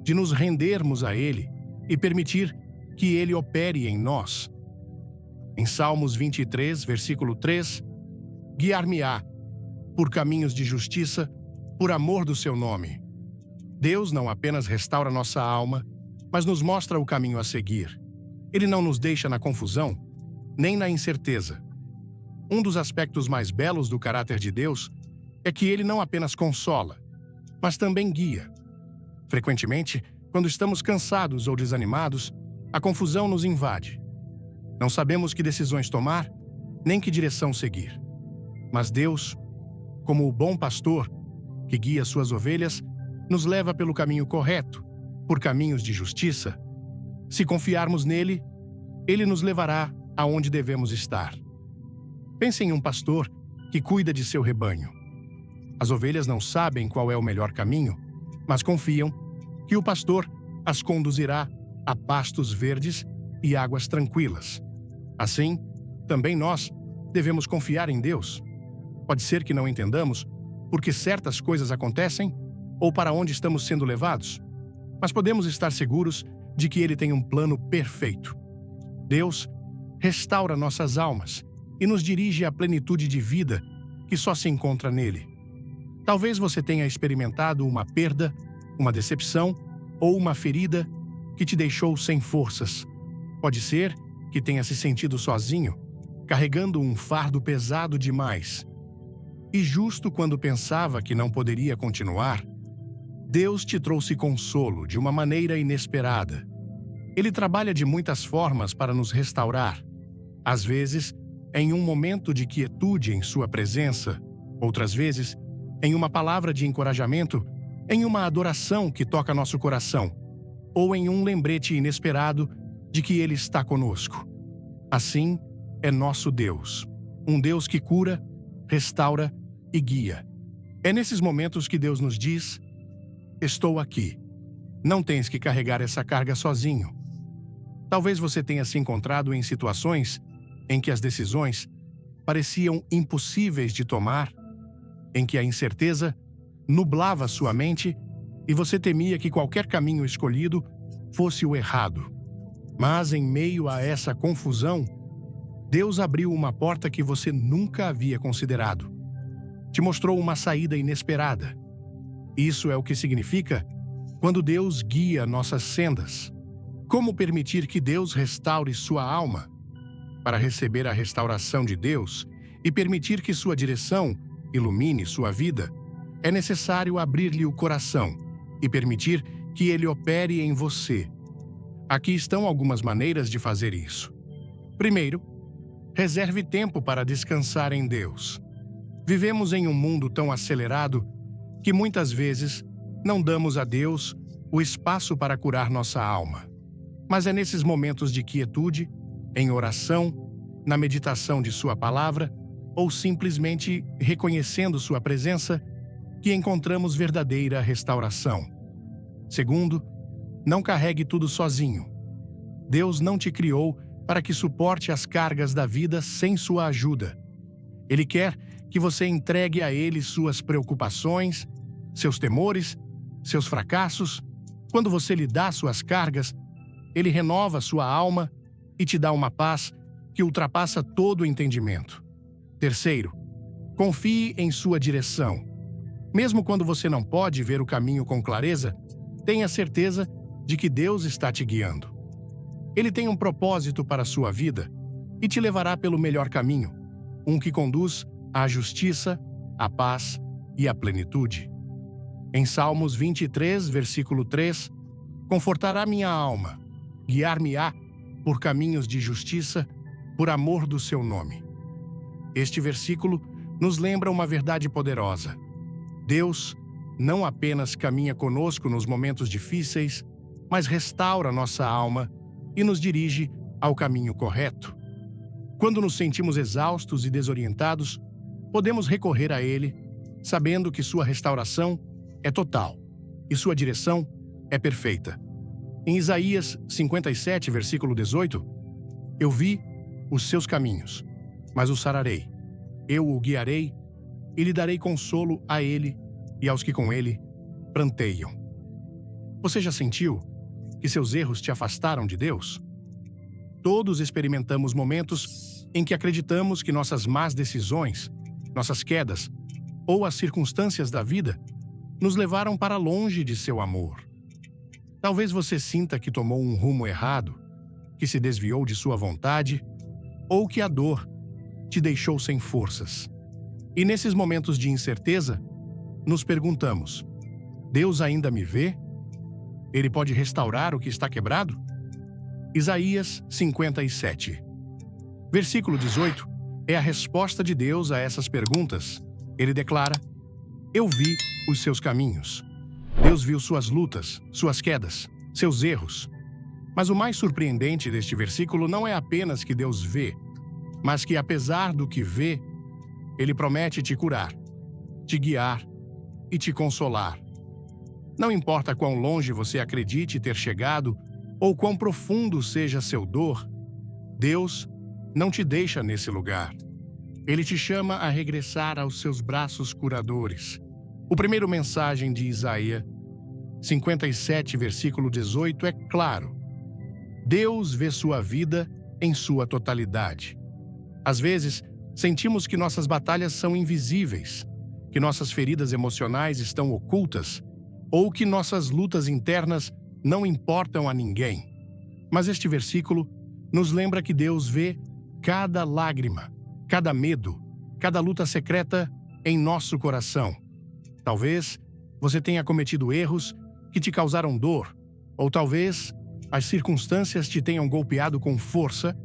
de nos rendermos a Ele e permitir que Ele opere em nós. Em Salmos 23, versículo 3, guiar-me-á por caminhos de justiça, por amor do seu nome. Deus não apenas restaura nossa alma, mas nos mostra o caminho a seguir. Ele não nos deixa na confusão, nem na incerteza. Um dos aspectos mais belos do caráter de Deus é que Ele não apenas consola, mas também guia. Frequentemente, quando estamos cansados ou desanimados, a confusão nos invade. Não sabemos que decisões tomar, nem que direção seguir. Mas Deus, como o bom pastor que guia suas ovelhas, nos leva pelo caminho correto, por caminhos de justiça. Se confiarmos nele, ele nos levará aonde devemos estar. Pense em um pastor que cuida de seu rebanho. As ovelhas não sabem qual é o melhor caminho, mas confiam que o pastor as conduzirá a pastos verdes e águas tranquilas. Assim, também nós devemos confiar em Deus. Pode ser que não entendamos por que certas coisas acontecem ou para onde estamos sendo levados, mas podemos estar seguros de que Ele tem um plano perfeito. Deus restaura nossas almas e nos dirige à plenitude de vida que só se encontra nele. Talvez você tenha experimentado uma perda, uma decepção ou uma ferida que te deixou sem forças. Pode ser que tenha se sentido sozinho, carregando um fardo pesado demais. E justo quando pensava que não poderia continuar, Deus te trouxe consolo de uma maneira inesperada. Ele trabalha de muitas formas para nos restaurar. Às vezes, em um momento de quietude em sua presença, outras vezes, em uma palavra de encorajamento, em uma adoração que toca nosso coração, ou em um lembrete inesperado de que Ele está conosco. Assim é nosso Deus, um Deus que cura, restaura e guia. É nesses momentos que Deus nos diz: estou aqui. Não tens que carregar essa carga sozinho. Talvez você tenha se encontrado em situações em que as decisões pareciam impossíveis de tomar, em que a incerteza nublava sua mente e você temia que qualquer caminho escolhido fosse o errado. Mas em meio a essa confusão, Deus abriu uma porta que você nunca havia considerado. Te mostrou uma saída inesperada. Isso é o que significa quando Deus guia nossas sendas. Como permitir que Deus restaure sua alma? Para receber a restauração de Deus e permitir que sua direção ilumine sua vida, é necessário abrir-lhe o coração e permitir que ele opere em você. Aqui estão algumas maneiras de fazer isso. Primeiro, reserve tempo para descansar em Deus. Vivemos em um mundo tão acelerado que muitas vezes não damos a Deus o espaço para curar nossa alma. Mas é nesses momentos de quietude, em oração, na meditação de sua palavra, ou simplesmente reconhecendo sua presença, que encontramos verdadeira restauração. Segundo, não carregue tudo sozinho. Deus não te criou para que suporte as cargas da vida sem sua ajuda. Ele quer que você entregue a Ele suas preocupações, seus temores, seus fracassos. Quando você lhe dá suas cargas, Ele renova sua alma e te dá uma paz que ultrapassa todo o entendimento. Terceiro, confie em sua direção. Mesmo quando você não pode ver o caminho com clareza, tenha certeza de que Deus está te guiando. Ele tem um propósito para a sua vida e te levará pelo melhor caminho, um que conduz à justiça, à paz e à plenitude. Em Salmos 23, versículo 3, confortará minha alma, guiar-me-á por caminhos de justiça, por amor do seu nome. Este versículo nos lembra uma verdade poderosa. Deus não apenas caminha conosco nos momentos difíceis, mas restaura nossa alma e nos dirige ao caminho correto. Quando nos sentimos exaustos e desorientados, podemos recorrer a Ele, sabendo que sua restauração é total e sua direção é perfeita. Em Isaías 57, versículo 18, eu vi os seus caminhos, mas o sararei. Eu o guiarei e lhe darei consolo a ele e aos que com ele pranteiam. Você já sentiu que seus erros te afastaram de Deus? Todos experimentamos momentos em que acreditamos que nossas más decisões, nossas quedas ou as circunstâncias da vida nos levaram para longe de seu amor. Talvez você sinta que tomou um rumo errado, que se desviou de sua vontade ou que a dor te deixou sem forças. E nesses momentos de incerteza, nos perguntamos: Deus ainda me vê? Ele pode restaurar o que está quebrado? Isaías 57. Versículo 18 é a resposta de Deus a essas perguntas. Ele declara: eu vi os seus caminhos. Deus viu suas lutas, suas quedas, seus erros. Mas o mais surpreendente deste versículo não é apenas que Deus vê, mas que, apesar do que vê, Ele promete te curar, te guiar e te consolar. Não importa quão longe você acredite ter chegado ou quão profundo seja seu dor, Deus não te deixa nesse lugar. Ele te chama a regressar aos seus braços curadores. O primeiro mensagem de Isaías 57, versículo 18 é claro. Deus vê sua vida em sua totalidade. Às vezes, sentimos que nossas batalhas são invisíveis, que nossas feridas emocionais estão ocultas ou que nossas lutas internas não importam a ninguém. Mas este versículo nos lembra que Deus vê cada lágrima, cada medo, cada luta secreta em nosso coração. Talvez você tenha cometido erros que te causaram dor, ou talvez as circunstâncias te tenham golpeado com força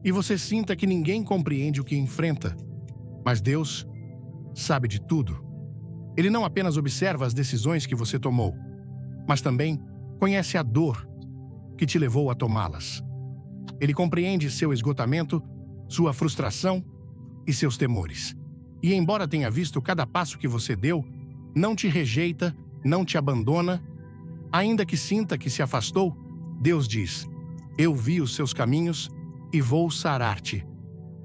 e você sinta que ninguém compreende o que enfrenta. Mas Deus sabe de tudo. Ele não apenas observa as decisões que você tomou, mas também conhece a dor que te levou a tomá-las. Ele compreende seu esgotamento, sua frustração e seus temores. E embora tenha visto cada passo que você deu, não te rejeita, não te abandona. Ainda que sinta que se afastou, Deus diz: eu vi os seus caminhos e vou sarar-te.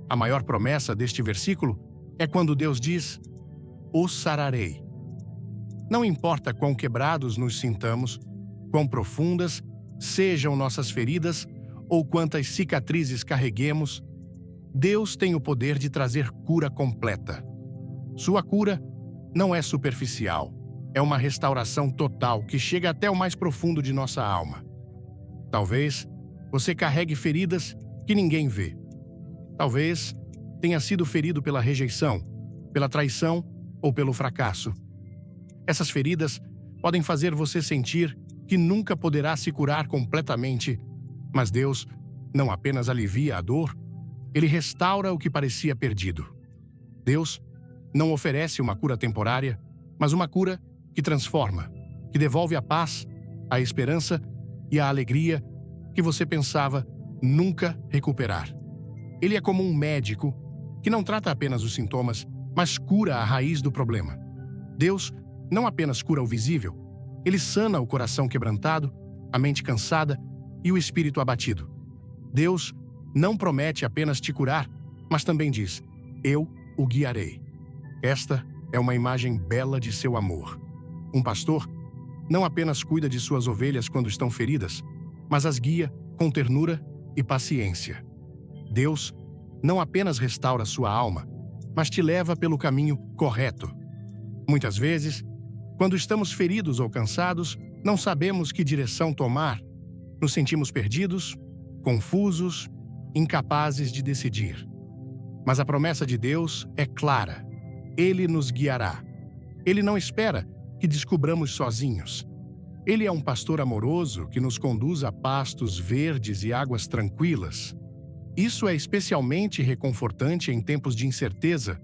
A maior promessa deste versículo é quando Deus diz: o sararei. Não importa quão quebrados nos sintamos, quão profundas sejam nossas feridas ou quantas cicatrizes carreguemos, Deus tem o poder de trazer cura completa. Sua cura não é superficial, é uma restauração total que chega até o mais profundo de nossa alma. Talvez você carregue feridas que ninguém vê. Talvez tenha sido ferido pela rejeição, pela traição ou pelo fracasso. Essas feridas podem fazer você sentir que nunca poderá se curar completamente, mas Deus não apenas alivia a dor, Ele restaura o que parecia perdido. Deus não oferece uma cura temporária, mas uma cura que transforma, que devolve a paz, a esperança e a alegria que você pensava nunca recuperar. Ele é como um médico que não trata apenas os sintomas, mas cura a raiz do problema. Deus não apenas cura o visível, Ele sana o coração quebrantado, a mente cansada e o espírito abatido. Deus não promete apenas te curar, mas também diz: eu o guiarei. Esta é uma imagem bela de seu amor. Um pastor não apenas cuida de suas ovelhas quando estão feridas, mas as guia com ternura e paciência. Deus não apenas restaura sua alma, mas te leva pelo caminho correto. Muitas vezes, quando estamos feridos ou cansados, não sabemos que direção tomar. Nos sentimos perdidos, confusos, incapazes de decidir. Mas a promessa de Deus é clara. Ele nos guiará. Ele não espera que descubramos sozinhos. Ele é um pastor amoroso que nos conduz a pastos verdes e águas tranquilas. Isso é especialmente reconfortante em tempos de incerteza,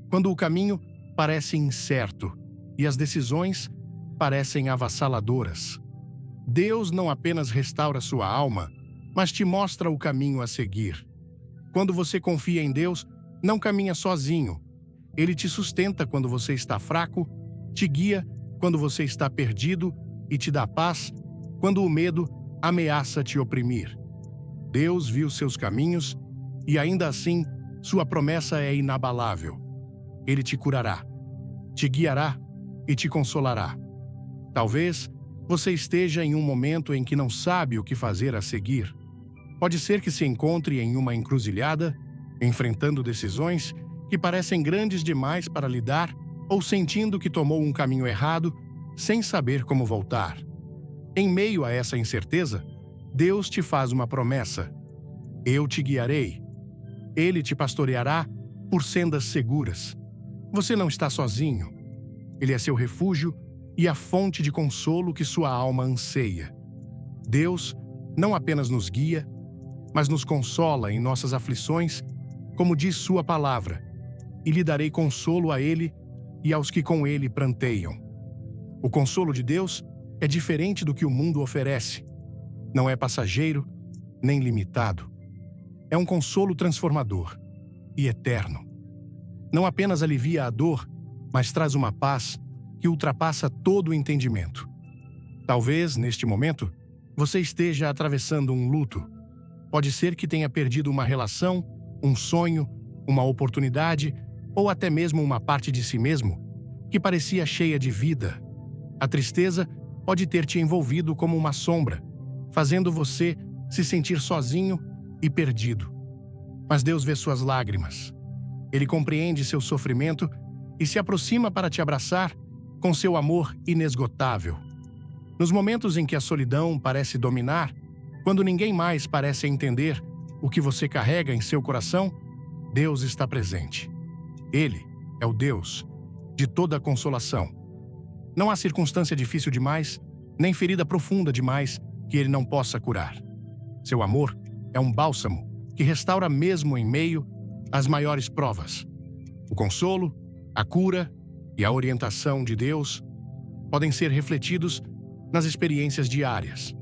quando o caminho parece incerto e as decisões parecem avassaladoras. Deus não apenas restaura sua alma, mas te mostra o caminho a seguir. Quando você confia em Deus, não caminha sozinho. Ele te sustenta quando você está fraco, te guia quando você está perdido e te dá paz quando o medo ameaça te oprimir. Deus viu seus caminhos e, ainda assim, sua promessa é inabalável. Ele te curará, te guiará e te consolará. Talvez você esteja em um momento em que não sabe o que fazer a seguir. Pode ser que se encontre em uma encruzilhada, enfrentando decisões que parecem grandes demais para lidar ou sentindo que tomou um caminho errado sem saber como voltar. Em meio a essa incerteza, Deus te faz uma promessa: eu te guiarei. Ele te pastoreará por sendas seguras. Você não está sozinho. Ele é seu refúgio e a fonte de consolo que sua alma anseia. Deus não apenas nos guia, mas nos consola em nossas aflições, como diz sua palavra, e lhe darei consolo a ele e aos que com ele pranteiam. O consolo de Deus é diferente do que o mundo oferece. Não é passageiro, nem limitado. É um consolo transformador e eterno. Não apenas alivia a dor, mas traz uma paz que ultrapassa todo o entendimento. Talvez, neste momento, você esteja atravessando um luto. Pode ser que tenha perdido uma relação, um sonho, uma oportunidade ou até mesmo uma parte de si mesmo que parecia cheia de vida. A tristeza pode ter te envolvido como uma sombra, fazendo você se sentir sozinho e perdido. Mas Deus vê suas lágrimas. Ele compreende seu sofrimento e se aproxima para te abraçar com seu amor inesgotável. Nos momentos em que a solidão parece dominar, quando ninguém mais parece entender o que você carrega em seu coração, Deus está presente. Ele é o Deus de toda a consolação. Não há circunstância difícil demais, nem ferida profunda demais que Ele não possa curar. Seu amor é um bálsamo que restaura mesmo em meio às maiores provas. O consolo, a cura e a orientação de Deus podem ser refletidos nas experiências diárias.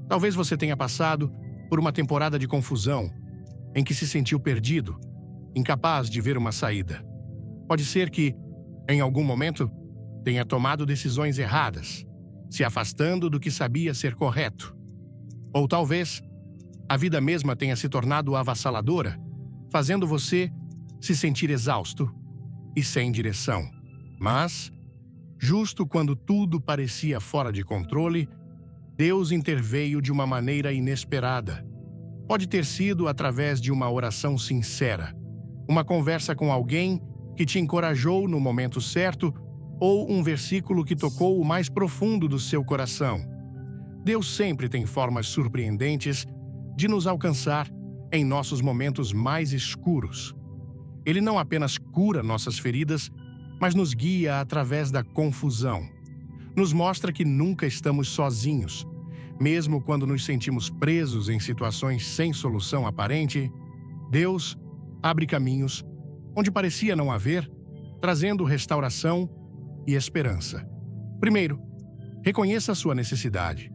Talvez você tenha passado por uma temporada de confusão, em que se sentiu perdido, incapaz de ver uma saída. Pode ser que, em algum momento, tenha tomado decisões erradas, se afastando do que sabia ser correto. Ou talvez a vida mesma tenha se tornado avassaladora, fazendo você se sentir exausto e sem direção. Mas, justo quando tudo parecia fora de controle, Deus interveio de uma maneira inesperada. Pode ter sido através de uma oração sincera, uma conversa com alguém que te encorajou no momento certo ou um versículo que tocou o mais profundo do seu coração. Deus sempre tem formas surpreendentes de nos alcançar em nossos momentos mais escuros. Ele não apenas cura nossas feridas, mas nos guia através da confusão. Nos mostra que nunca estamos sozinhos. Mesmo quando nos sentimos presos em situações sem solução aparente, Deus abre caminhos onde parecia não haver, trazendo restauração e esperança. Primeiro, reconheça a sua necessidade.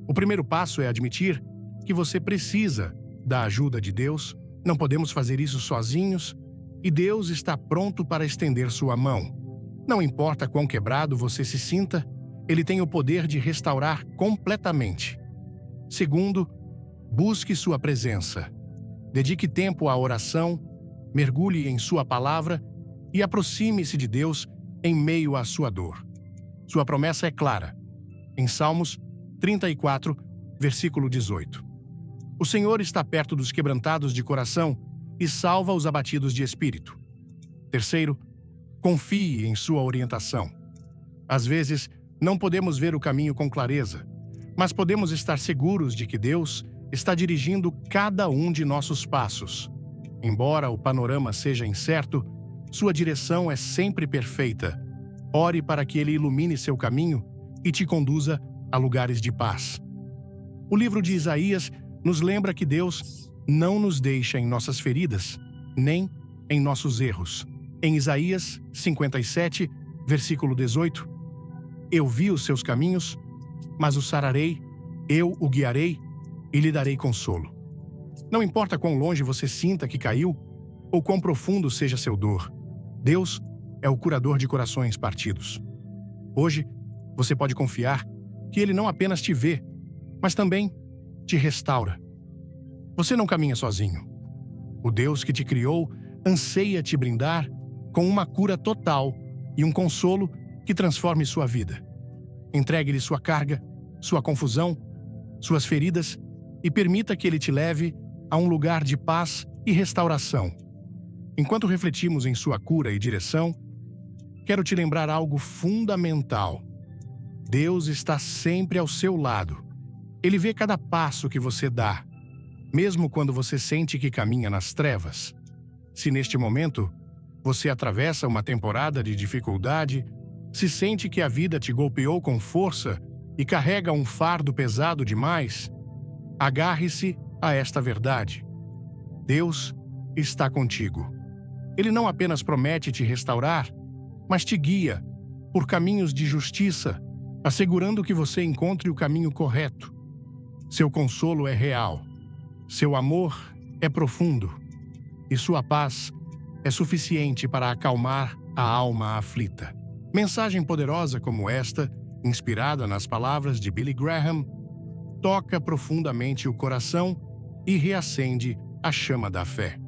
O primeiro passo é admitir que você precisa da ajuda de Deus. Não podemos fazer isso sozinhos e Deus está pronto para estender sua mão. Não importa quão quebrado você se sinta, Ele tem o poder de restaurar completamente. Segundo, busque sua presença. Dedique tempo à oração, mergulhe em sua palavra e aproxime-se de Deus em meio à sua dor. Sua promessa é clara. Em Salmos 34, versículo 18. O Senhor está perto dos quebrantados de coração e salva os abatidos de espírito. Terceiro, confie em sua orientação. Às vezes, não podemos ver o caminho com clareza, mas podemos estar seguros de que Deus está dirigindo cada um de nossos passos. Embora o panorama seja incerto, sua direção é sempre perfeita. Ore para que Ele ilumine seu caminho e te conduza a lugares de paz. O livro de Isaías nos lembra que Deus não nos deixa em nossas feridas, nem em nossos erros. Em Isaías 57, versículo 18, Eu vi os seus caminhos, mas o sararei, eu o guiarei e lhe darei consolo. Não importa quão longe você sinta que caiu ou quão profundo seja seu dor, Deus é o curador de corações partidos. Hoje, você pode confiar que Ele não apenas te vê, mas também te restaura. Você não caminha sozinho. O Deus que te criou anseia te brindar com uma cura total e um consolo que transforme sua vida. Entregue-lhe sua carga, sua confusão, suas feridas e permita que Ele te leve a um lugar de paz e restauração. Enquanto refletimos em sua cura e direção, quero te lembrar algo fundamental. Deus está sempre ao seu lado. Ele vê cada passo que você dá, mesmo quando você sente que caminha nas trevas. Se neste momento você atravessa uma temporada de dificuldade, se sente que a vida te golpeou com força e carrega um fardo pesado demais, agarre-se a esta verdade. Deus está contigo. Ele não apenas promete te restaurar, mas te guia por caminhos de justiça, assegurando que você encontre o caminho correto. Seu consolo é real, seu amor é profundo e sua paz é suficiente para acalmar a alma aflita. Mensagem poderosa como esta, inspirada nas palavras de Billy Graham, toca profundamente o coração e reacende a chama da fé.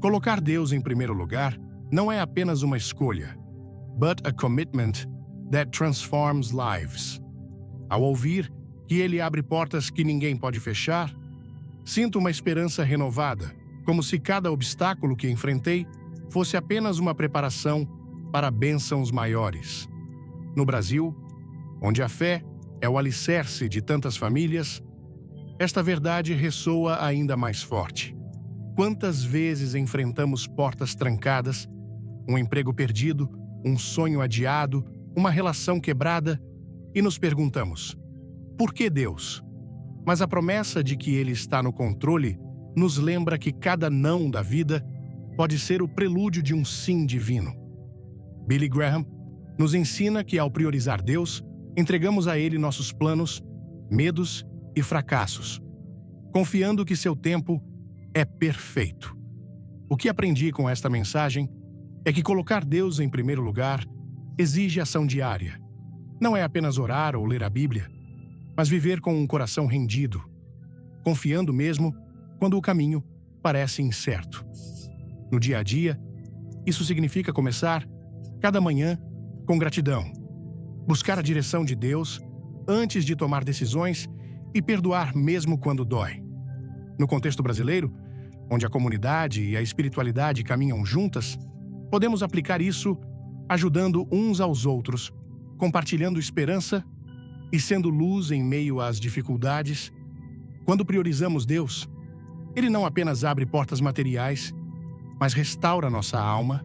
Colocar Deus em primeiro lugar não é apenas uma escolha, but a commitment that transforms lives. Ao ouvir que Ele abre portas que ninguém pode fechar, Sinto uma esperança renovada, como se cada obstáculo que enfrentei fosse apenas uma preparação para bênçãos maiores. No Brasil, onde a fé é o alicerce de tantas famílias, esta verdade ressoa ainda mais forte. Quantas vezes enfrentamos portas trancadas, um emprego perdido, um sonho adiado, uma relação quebrada, e nos perguntamos: por que Deus? Mas a promessa de que Ele está no controle nos lembra que cada não da vida pode ser o prelúdio de um sim divino. Billy Graham nos ensina que, ao priorizar Deus, entregamos a Ele nossos planos, medos e fracassos, confiando que seu tempo é perfeito. O que aprendi com esta mensagem é que colocar Deus em primeiro lugar exige ação diária. Não é apenas orar ou ler a Bíblia, mas viver com um coração rendido, confiando mesmo quando o caminho parece incerto. No dia a dia, isso significa começar cada manhã com gratidão, buscar a direção de Deus antes de tomar decisões e perdoar mesmo quando dói. No contexto brasileiro, onde a comunidade e a espiritualidade caminham juntas, podemos aplicar isso ajudando uns aos outros, compartilhando esperança e sendo luz em meio às dificuldades. Quando priorizamos Deus, Ele não apenas abre portas materiais, mas restaura nossa alma,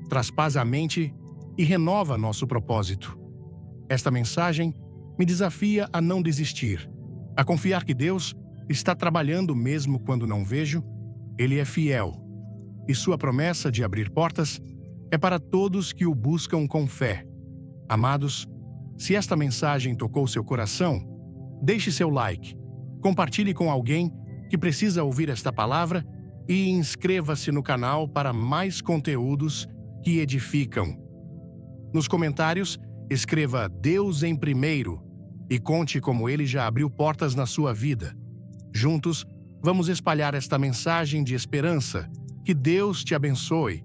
traz paz à mente e renova nosso propósito. Esta mensagem me desafia a não desistir, a confiar que Deus está trabalhando mesmo quando não vejo. Ele é fiel, e sua promessa de abrir portas é para todos que o buscam com fé. Amados, se esta mensagem tocou seu coração, deixe seu like, compartilhe com alguém que precisa ouvir esta palavra e inscreva-se no canal para mais conteúdos que edificam. Nos comentários, escreva Deus em primeiro e conte como Ele já abriu portas na sua vida. Juntos, vamos espalhar esta mensagem de esperança. Que Deus te abençoe.